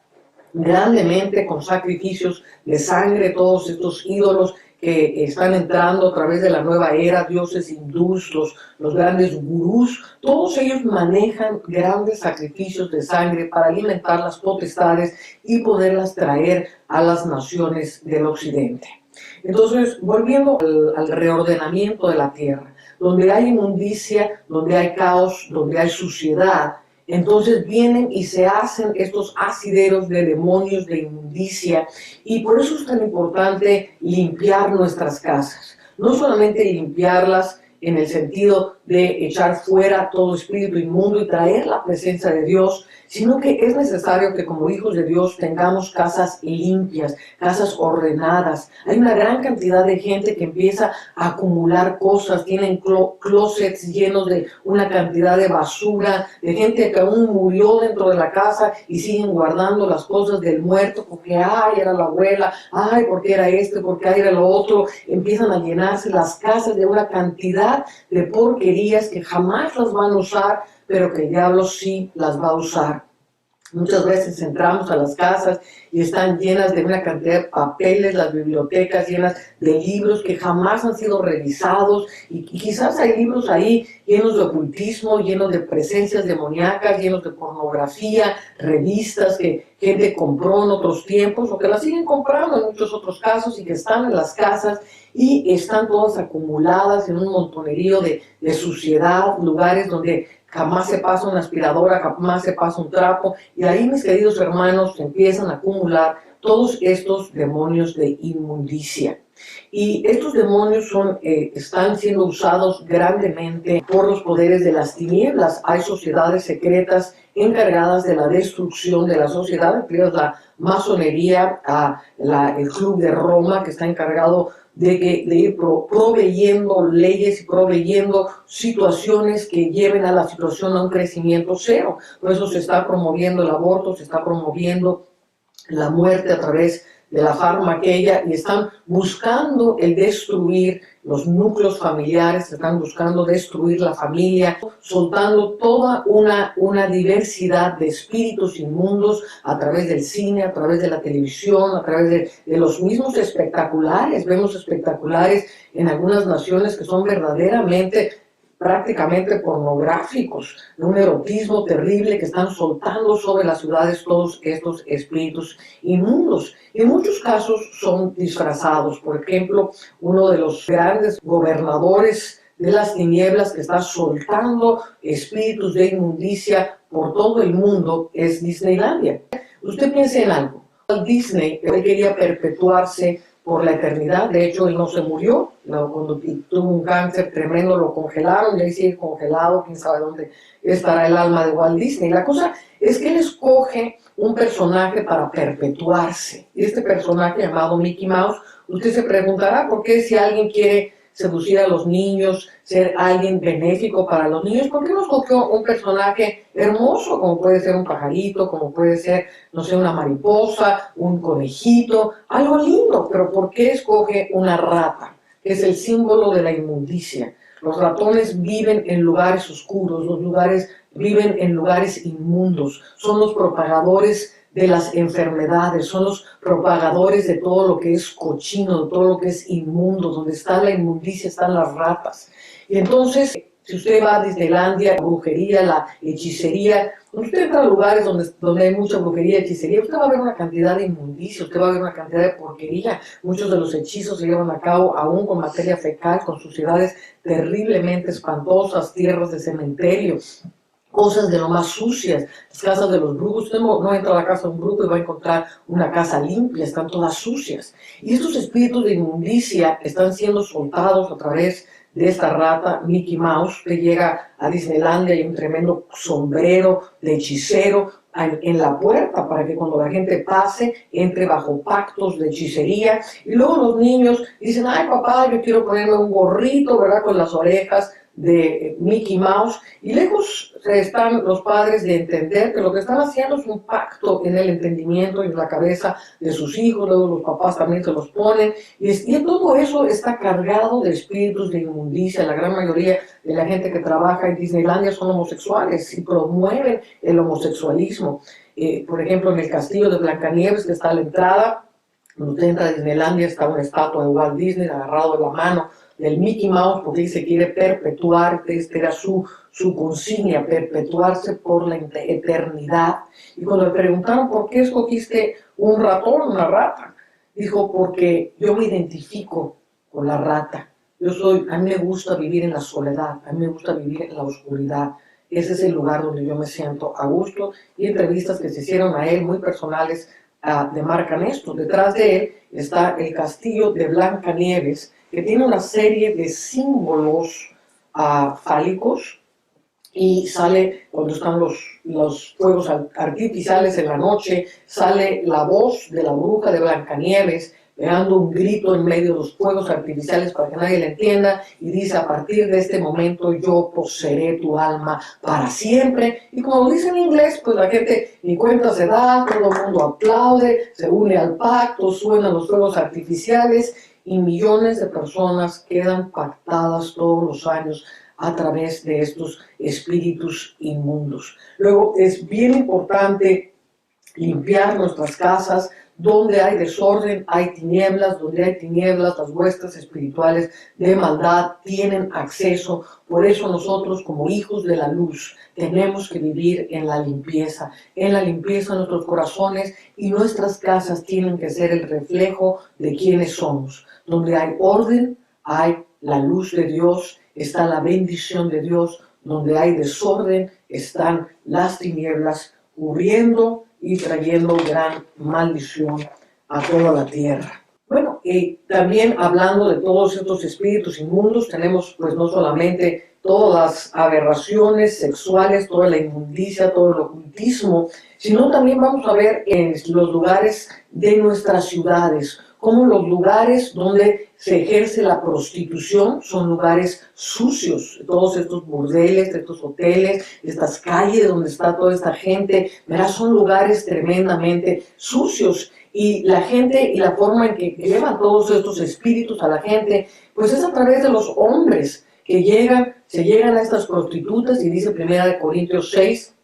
grandemente con sacrificios de sangre, todos estos ídolos que están entrando a través de la nueva era, dioses hindús, los grandes gurús, todos ellos manejan grandes sacrificios de sangre para alimentar las potestades y poderlas traer a las naciones del occidente. Entonces, volviendo al reordenamiento de la tierra, donde hay inmundicia, donde hay caos, donde hay suciedad, entonces vienen y se hacen estos asideros de demonios, de inmundicia, y por eso es tan importante limpiar nuestras casas. No solamente limpiarlas en el sentido de echar fuera todo espíritu inmundo y traer la presencia de Dios, sino que es necesario que como hijos de Dios tengamos casas limpias, casas ordenadas. Hay una gran cantidad de gente que empieza a acumular cosas, tienen closets llenos de una cantidad de basura, de gente que aún murió dentro de la casa y siguen guardando las cosas del muerto porque, ay, era la abuela, ay, porque era este, porque era lo otro. Empiezan a llenarse las casas de una cantidad de porquerías que jamás las van a usar, pero que el diablo sí las va a usar. Muchas veces entramos a las casas y están llenas de una cantidad de papeles, las bibliotecas llenas de libros que jamás han sido revisados, y quizás hay libros ahí llenos de ocultismo, llenos de presencias demoníacas, llenos de pornografía, revistas que gente compró en otros tiempos o que las siguen comprando en muchos otros casos y que están en las casas y están todas acumuladas en un montonerío de suciedad, lugares donde jamás se pasa una aspiradora, jamás se pasa un trapo, y ahí, mis queridos hermanos, se empiezan a acumular todos estos demonios de inmundicia. Y estos demonios están siendo usados grandemente por los poderes de las tinieblas. Hay sociedades secretas encargadas de la destrucción de la sociedad, entre ellas la masonería, el Club de Roma, que está encargado de ir proveyendo leyes y proveyendo situaciones que lleven a la situación a un crecimiento cero. Por eso se está promoviendo el aborto, se está promoviendo la muerte a través de la farmaqueia, y están buscando el destruir los núcleos familiares, están buscando destruir la familia, soltando toda una diversidad de espíritus inmundos a través del cine, a través de la televisión, a través de los mismos espectaculares. Vemos espectaculares en algunas naciones que son verdaderamente prácticamente pornográficos, de un erotismo terrible que están soltando sobre las ciudades todos estos espíritus inmundos. Y en muchos casos son disfrazados. Por ejemplo, uno de los grandes gobernadores de las tinieblas que está soltando espíritus de inmundicia por todo el mundo es Disneylandia. Usted piense en algo. Disney, él quería perpetuarse por la eternidad. De hecho, él no se murió. Cuando tuvo un cáncer tremendo lo congelaron y ahí sigue congelado. Quién sabe dónde estará el alma de Walt Disney. La cosa es que él escoge un personaje para perpetuarse. Y este personaje llamado Mickey Mouse, usted se preguntará por qué, si alguien quiere seducir a los niños, ser alguien benéfico para los niños, ¿por qué no escogió un personaje hermoso, como puede ser un pajarito, como puede ser, no sé, una mariposa, un conejito, algo lindo? Pero ¿por qué escoge una rata, que es el símbolo de la inmundicia? Los ratones viven en lugares oscuros, viven en lugares inmundos, son los propagadores de las enfermedades, son los propagadores de todo lo que es cochino, de todo lo que es inmundo. Donde está la inmundicia están las ratas. Y entonces, si usted va a Disneylandia, la brujería, la hechicería, cuando usted entra a lugares donde hay mucha brujería y hechicería, usted va a ver una cantidad de inmundicia, usted va a ver una cantidad de porquería. Muchos de los hechizos se llevan a cabo aún con materia fecal, con suciedades terriblemente espantosas, tierras de cementerio, cosas de lo más sucias, las casas de los brujos. Usted no entra a la casa de un brujo y va a encontrar una casa limpia, están todas sucias. Y estos espíritus de inmundicia están siendo soltados a través de esta rata, Mickey Mouse, que llega a Disneylandia y hay un tremendo sombrero de hechicero en la puerta para que cuando la gente pase entre bajo pactos de hechicería. Y luego los niños dicen: ay papá, yo quiero ponerme un gorrito, ¿verdad?, con las orejas de Mickey Mouse. Y lejos están los padres de entender que lo que están haciendo es un pacto en el entendimiento y en la cabeza de sus hijos. Luego los papás también se los ponen, y todo eso está cargado de espíritus de inmundicia. La gran mayoría de la gente que trabaja en Disneylandia son homosexuales y promueven el homosexualismo. Por ejemplo, en el castillo de Blancanieves, que está a la entrada, cuando usted entra a Disneylandia, está una estatua de Walt Disney agarrado de la mano del Mickey Mouse, porque él se quiere perpetuar. Esta era su consignia, perpetuarse por la eternidad. Y cuando le preguntaron por qué escogiste un ratón, una rata, dijo: porque yo me identifico con la rata. A mí me gusta vivir en la soledad, a mí me gusta vivir en la oscuridad. Ese es el lugar donde yo me siento a gusto. Y entrevistas que se hicieron a él, muy personales, demarcan esto. Detrás de él está el castillo de Blancanieves, que tiene una serie de símbolos fálicos, y sale, cuando están los fuegos artificiales en la noche, sale la voz de la bruja de Blancanieves pegando un grito en medio de los fuegos artificiales para que nadie le entienda, y dice: a partir de este momento yo poseeré tu alma para siempre. Y como lo dice en inglés, pues la gente ni cuenta se da, todo el mundo aplaude, se une al pacto, suenan los fuegos artificiales, y millones de personas quedan pactadas todos los años a través de estos espíritus inmundos. Luego, es bien importante limpiar nuestras casas. Donde hay desorden, hay tinieblas. Donde hay tinieblas, las huestes espirituales de maldad tienen acceso. Por eso nosotros, como hijos de la luz, tenemos que vivir en la limpieza de nuestros corazones, y nuestras casas tienen que ser el reflejo de quienes somos. Donde hay orden, hay la luz de Dios, está la bendición de Dios. Donde hay desorden, están las tinieblas cubriendo y trayendo gran maldición a toda la tierra. Bueno, y también hablando de todos estos espíritus inmundos, tenemos pues no solamente todas las aberraciones sexuales, toda la inmundicia, todo el ocultismo, sino también vamos a ver en los lugares de nuestras ciudades, como los lugares donde se ejerce la prostitución son lugares sucios. Todos estos burdeles, estos hoteles, estas calles donde está toda esta gente, ¿verdad?, son lugares tremendamente sucios. Y la gente, y la forma en que llevan todos estos espíritus a la gente, pues es a través de los hombres que se llegan a estas prostitutas. Y dice 1 Corintios 6,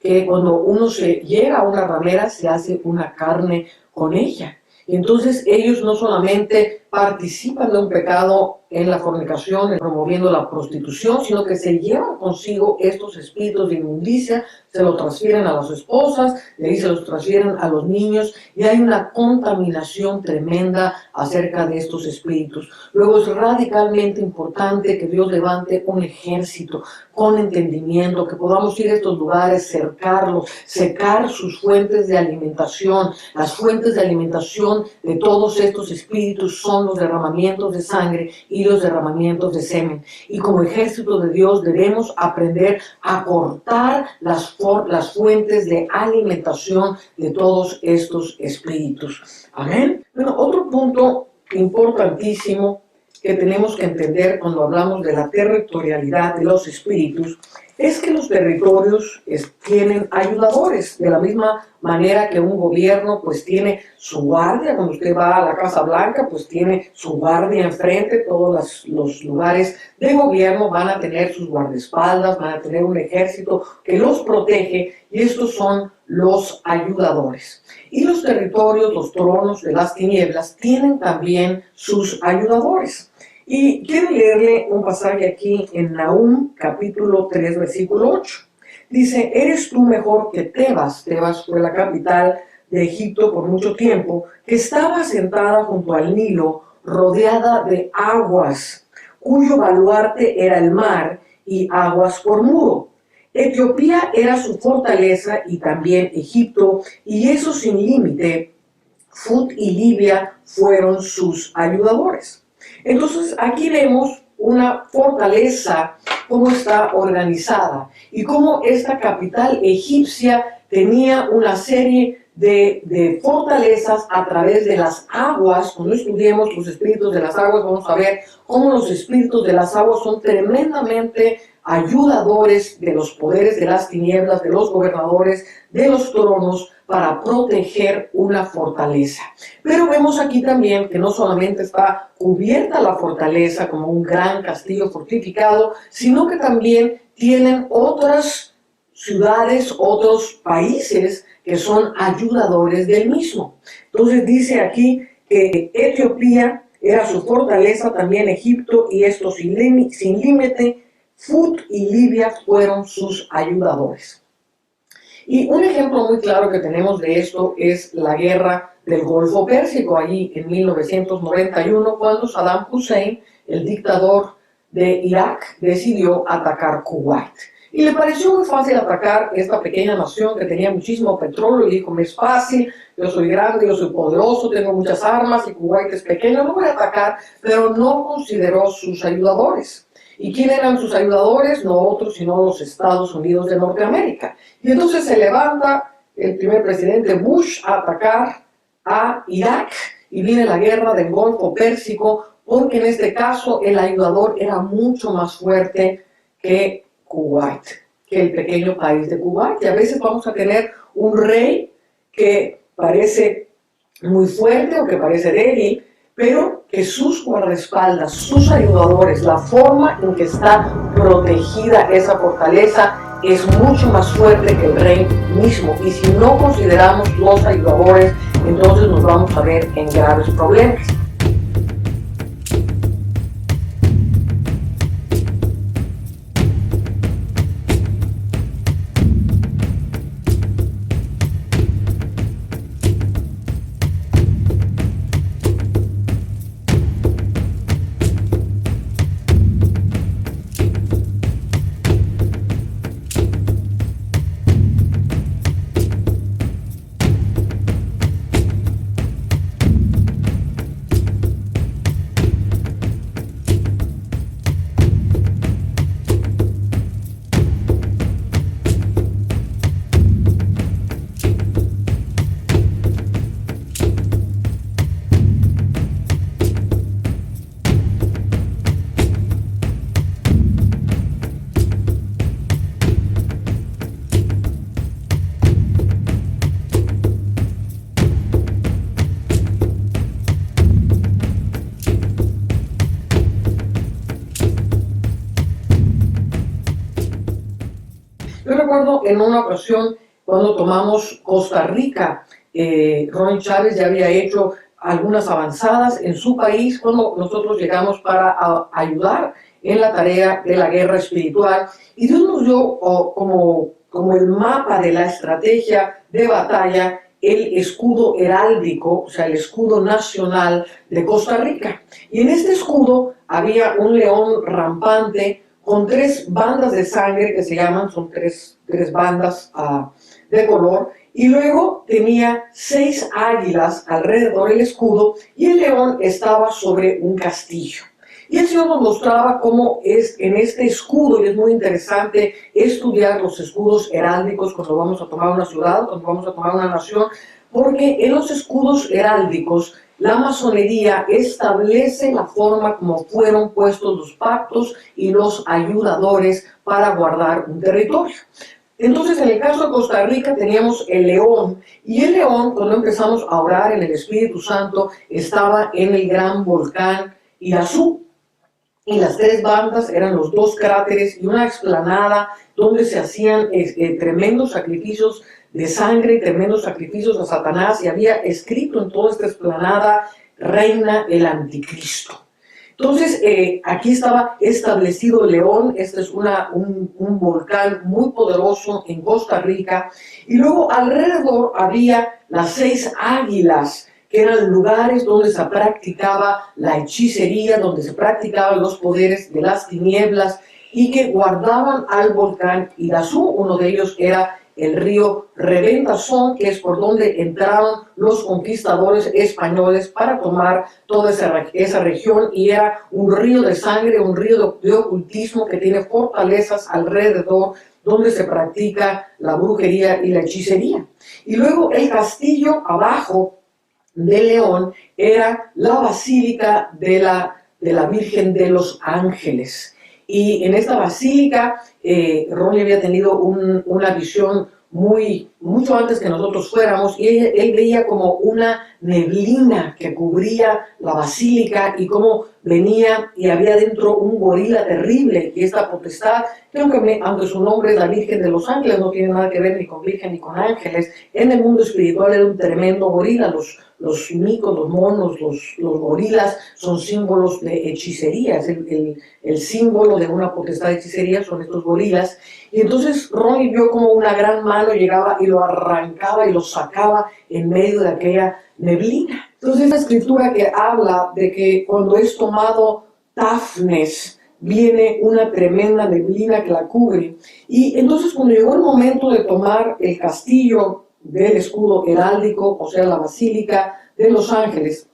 que cuando uno se llega a una ramera, se hace una carne con ella. Y entonces ellos no solamente participan de un pecado en la fornicación, promoviendo la prostitución, sino que se llevan consigo estos espíritus de inmundicia, se lo transfieren a las esposas, de ahí se los transfieren a los niños, y hay una contaminación tremenda acerca de estos espíritus. Luego es radicalmente importante que Dios levante un ejército con entendimiento, que podamos ir a estos lugares, cercarlos, secar sus fuentes de alimentación. Las fuentes de alimentación de todos estos espíritus son los derramamientos de sangre y los derramamientos de semen. Y como ejército de Dios debemos aprender a cortar las fuentes de alimentación de todos estos espíritus. Amén. Bueno, otro punto importantísimo que tenemos que entender cuando hablamos de la territorialidad de los espíritus es que los territorios tienen ayudadores, de la misma manera que un gobierno pues tiene su guardia. Cuando usted va a la Casa Blanca, pues tiene su guardia enfrente. Todos los lugares de gobierno van a tener sus guardaespaldas, van a tener un ejército que los protege, y estos son los ayudadores. Y los territorios, los tronos de las tinieblas, tienen también sus ayudadores. Y quiero leerle un pasaje aquí en Nahum, capítulo 3, versículo 8. Dice: ¿eres tú mejor que Tebas? Tebas fue la capital de Egipto por mucho tiempo, que estaba asentada junto al Nilo, rodeada de aguas, cuyo baluarte era el mar y aguas por muro. Etiopía era su fortaleza y también Egipto, y eso sin límite. Fut y Libia fueron sus ayudadores. Entonces aquí vemos una fortaleza, cómo está organizada y cómo esta capital egipcia tenía una serie de fortalezas a través de las aguas. Cuando estudiemos los espíritus de las aguas, vamos a ver cómo los espíritus de las aguas son tremendamente ayudadores de los poderes de las tinieblas, de los gobernadores, de los tronos, para proteger una fortaleza. Pero vemos aquí también que no solamente está cubierta la fortaleza como un gran castillo fortificado, sino que también tienen otras ciudades, otros países que son ayudadores del mismo. Entonces dice aquí que Etiopía era su fortaleza, también Egipto, y esto sin límite. Fut y Libia fueron sus ayudadores. Y un ejemplo muy claro que tenemos de esto es la guerra del Golfo Pérsico, allí en 1991, cuando Saddam Hussein, el dictador de Irak, decidió atacar Kuwait. Y le pareció muy fácil atacar esta pequeña nación que tenía muchísimo petróleo, y dijo: me es fácil, yo soy grande, yo soy poderoso, tengo muchas armas, y Kuwait es pequeño, no voy a atacar. Pero no consideró sus ayudadores. ¿Y quién eran sus ayudadores? No otros, sino los Estados Unidos de Norteamérica. Y entonces se levanta el primer presidente Bush a atacar a Irak, y viene la guerra del Golfo Pérsico, porque en este caso el ayudador era mucho más fuerte que Kuwait, que el pequeño país de Kuwait. Y a veces vamos a tener un rey que parece muy fuerte o que parece débil, pero que sus guardaespaldas, sus ayudadores, la forma en que está protegida esa fortaleza es mucho más fuerte que el rey mismo. Y si no consideramos los ayudadores, entonces nos vamos a ver en graves problemas. Yo recuerdo en una ocasión cuando tomamos Costa Rica, Ronnie Chávez ya había hecho algunas avanzadas en su país cuando nosotros llegamos para ayudar en la tarea de la guerra espiritual. Y Dios nos dio como el mapa de la estrategia de batalla el escudo heráldico, o sea, el escudo nacional de Costa Rica. Y en este escudo había un león rampante con 3 bandas de sangre que se llaman, son tres bandas de color, y luego tenía 6 águilas alrededor del escudo y el león estaba sobre un castillo. Y el Señor nos mostraba cómo es en este escudo, y es muy interesante estudiar los escudos heráldicos cuando vamos a tomar una ciudad, cuando vamos a tomar una nación, porque en los escudos heráldicos la masonería establece la forma como fueron puestos los pactos y los ayudadores para guardar un territorio. Entonces, en el caso de Costa Rica teníamos el león, y el león, cuando empezamos a orar en el Espíritu Santo, estaba en el gran volcán Irazú. Y las 3 bandas eran los 2 cráteres y una explanada donde se hacían tremendos sacrificios de sangre, tremendos sacrificios a Satanás, y había escrito en toda esta explanada: reina el anticristo. Entonces, aquí estaba establecido el león. Este es un volcán muy poderoso en Costa Rica, y luego alrededor había las 6 águilas, que eran lugares donde se practicaba la hechicería, donde se practicaban los poderes de las tinieblas, y que guardaban al volcán Irazú. Uno de ellos era el río Reventazón, que es por donde entraron los conquistadores españoles para tomar toda esa región, y era un río de sangre, un río de ocultismo que tiene fortalezas alrededor donde se practica la brujería y la hechicería. Y luego el castillo abajo de León era la Basílica de la Virgen de los Ángeles. Y en esta basílica, Ronnie había tenido una visión mucho antes que nosotros fuéramos, y él veía como una neblina que cubría la basílica, y cómo venía y había dentro un gorila terrible, y esta potestad, que aunque su nombre es la Virgen de los Ángeles, no tiene nada que ver ni con virgen ni con ángeles, en el mundo espiritual era un tremendo gorila. Los micos, los monos, los gorilas son símbolos de hechicería. Es el símbolo de una potestad de hechicería, son estos gorilas. Y entonces Ronnie vio como una gran mano llegaba y lo arrancaba y lo sacaba en medio de aquella neblina. Entonces, la escritura que habla de que cuando es tomado Tafnes, viene una tremenda neblina que la cubre. Y entonces, cuando llegó el momento de tomar el castillo del escudo heráldico, o sea, la Basílica de los Ángeles,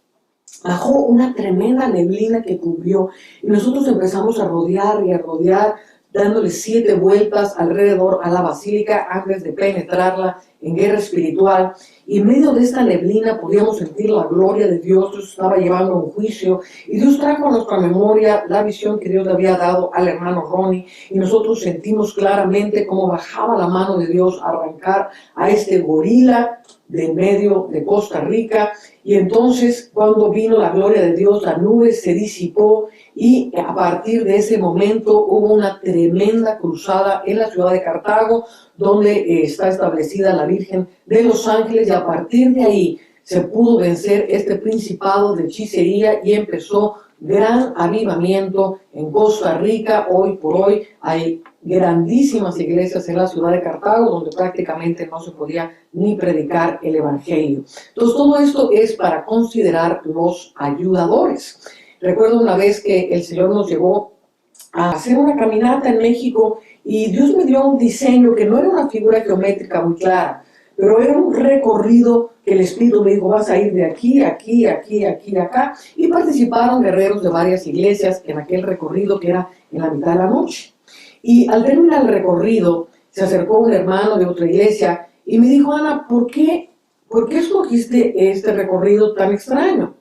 bajó una tremenda neblina que cubrió, y nosotros empezamos a rodear y a rodear, dándole 7 vueltas alrededor a la basílica antes de penetrarla en guerra espiritual. Y en medio de esta neblina podíamos sentir la gloria de Dios. Dios estaba llevando un juicio, y Dios trajo a nuestra memoria la visión que Dios le había dado al hermano Ronnie, y nosotros sentimos claramente cómo bajaba la mano de Dios a arrancar a este gorila de en medio de Costa Rica. Y entonces, cuando vino la gloria de Dios, la nube se disipó, y a partir de ese momento hubo una tremenda cruzada en la ciudad de Cartago, donde está establecida la Virgen de los Ángeles, y a partir de ahí se pudo vencer este principado de hechicería, y empezó gran avivamiento en Costa Rica. Hoy por hoy hay grandísimas iglesias en la ciudad de Cartago, donde prácticamente no se podía ni predicar el evangelio. Entonces, todo esto es para considerar los ayudadores. Recuerdo una vez que el Señor nos llevó a hacer una caminata en México, y Dios me dio un diseño que no era una figura geométrica muy clara, pero era un recorrido que el Espíritu me dijo: vas a ir de aquí, aquí, aquí, aquí, acá. Y participaron guerreros de varias iglesias en aquel recorrido, que era en la mitad de la noche. Y al terminar el recorrido, se acercó un hermano de otra iglesia y me dijo: Ana, ¿por qué escogiste este recorrido tan extraño?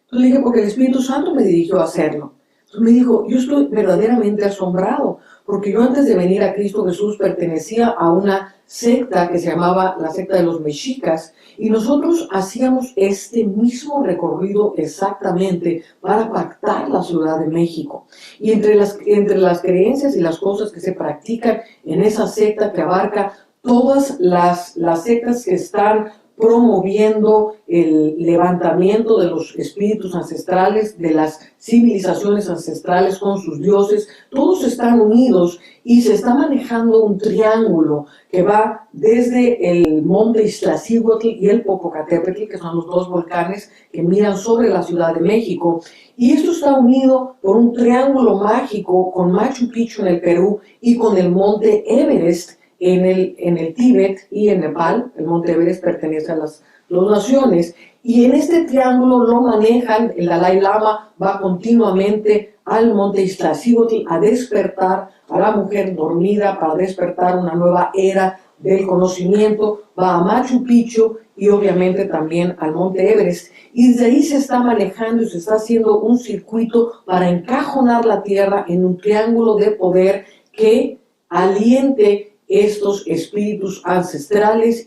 Entonces le dije: porque el Espíritu Santo me dirigió a hacerlo. Entonces me dijo: yo estoy verdaderamente asombrado, porque yo antes de venir a Cristo Jesús pertenecía a una secta que se llamaba la secta de los mexicas, y nosotros hacíamos este mismo recorrido exactamente para pactar la Ciudad de México. Y entre las creencias y las cosas que se practican en esa secta, que abarca todas las sectas que están promoviendo el levantamiento de los espíritus ancestrales, de las civilizaciones ancestrales con sus dioses. Todos están unidos y se está manejando un triángulo que va desde el monte Iztaccíhuatl y el Popocatépetl, que son los dos volcanes que miran sobre la Ciudad de México. Y esto está unido por un triángulo mágico con Machu Picchu en el Perú y con el monte Everest en el Tíbet y en Nepal. El monte Everest pertenece a las dos naciones. Y en este triángulo lo manejan, el Dalai Lama va continuamente al monte Iztaccíhuatl a despertar a la mujer dormida, para despertar una nueva era del conocimiento, va a Machu Picchu y obviamente también al monte Everest. Y desde ahí se está manejando y se está haciendo un circuito para encajonar la Tierra en un triángulo de poder que aliente estos espíritus ancestrales.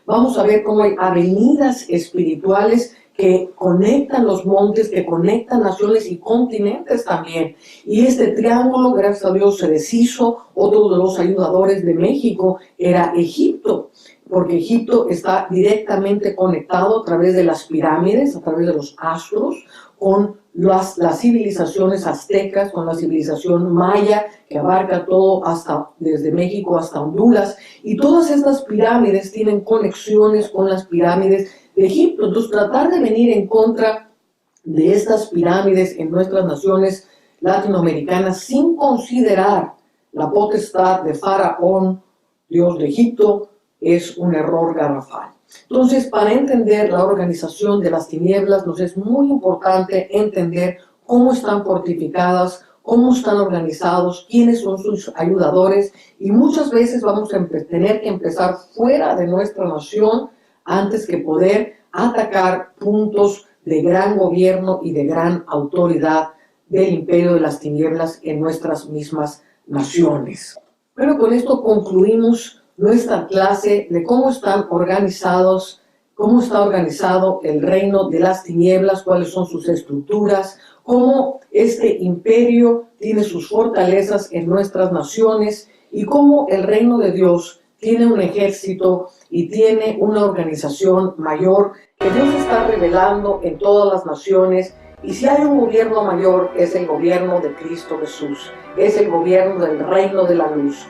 Vamos a ver cómo hay avenidas espirituales que conectan los montes, que conectan naciones y continentes también. Y este triángulo, gracias a Dios, se deshizo. Otro de los ayudadores de México era Egipto, porque Egipto está directamente conectado a través de las pirámides, a través de los astros, con las civilizaciones aztecas, con la civilización maya, que abarca todo desde México hasta Honduras, y todas estas pirámides tienen conexiones con las pirámides de Egipto. Entonces, tratar de venir en contra de estas pirámides en nuestras naciones latinoamericanas sin considerar la potestad de Faraón, dios de Egipto, es un error garrafal. Entonces, para entender la organización de las tinieblas, nos es muy importante entender cómo están fortificadas, cómo están organizados, quiénes son sus ayudadores, y muchas veces vamos a tener que empezar fuera de nuestra nación antes que poder atacar puntos de gran gobierno y de gran autoridad del imperio de las tinieblas en nuestras mismas naciones. Pero con esto concluimos nuestra clase de cómo están organizados, cómo está organizado el reino de las tinieblas, cuáles son sus estructuras, cómo este imperio tiene sus fortalezas en nuestras naciones y cómo el reino de Dios tiene un ejército y tiene una organización mayor que Dios está revelando en todas las naciones. Y si hay un gobierno mayor, es el gobierno de Cristo Jesús, es el gobierno del reino de la luz.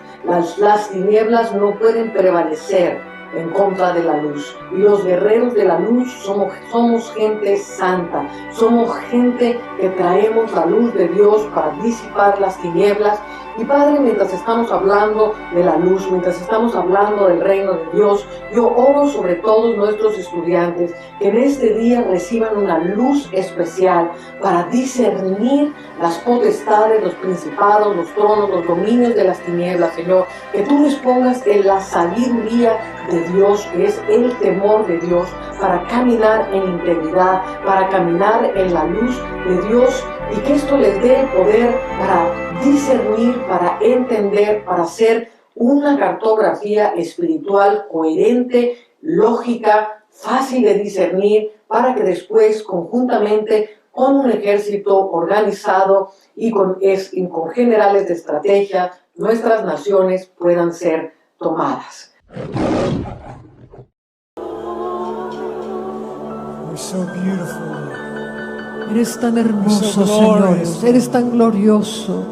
Las tinieblas no pueden prevalecer en contra de la luz. Y los guerreros de la luz somos gente santa, somos gente que traemos la luz de Dios para disipar las tinieblas. Y Padre, mientras estamos hablando de la luz, mientras estamos hablando del reino de Dios, yo oro sobre todos nuestros estudiantes que en este día reciban una luz especial para discernir las potestades, los principados, los tronos, los dominios de las tinieblas, Señor. Que tú les pongas en la sabiduría de Dios, que es el temor de Dios, para caminar en integridad, para caminar en la luz de Dios, y que esto les dé el poder para discernir, para entender, para hacer una cartografía espiritual coherente, lógica, fácil de discernir, para que después, conjuntamente con un ejército organizado y con generales de estrategia, nuestras naciones puedan ser tomadas. You're so beautiful. Eres tan hermoso, Señor. Eres tan glorioso.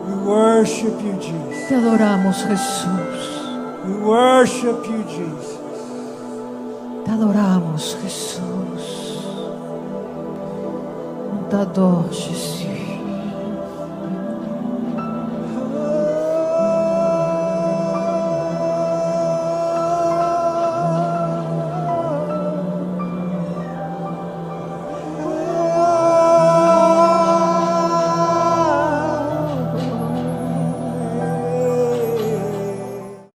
We worship you, Jesus. Te adoramos, Jesús. We worship you, Jesus. Te adoramos, Jesús. Te adoro, Jesús.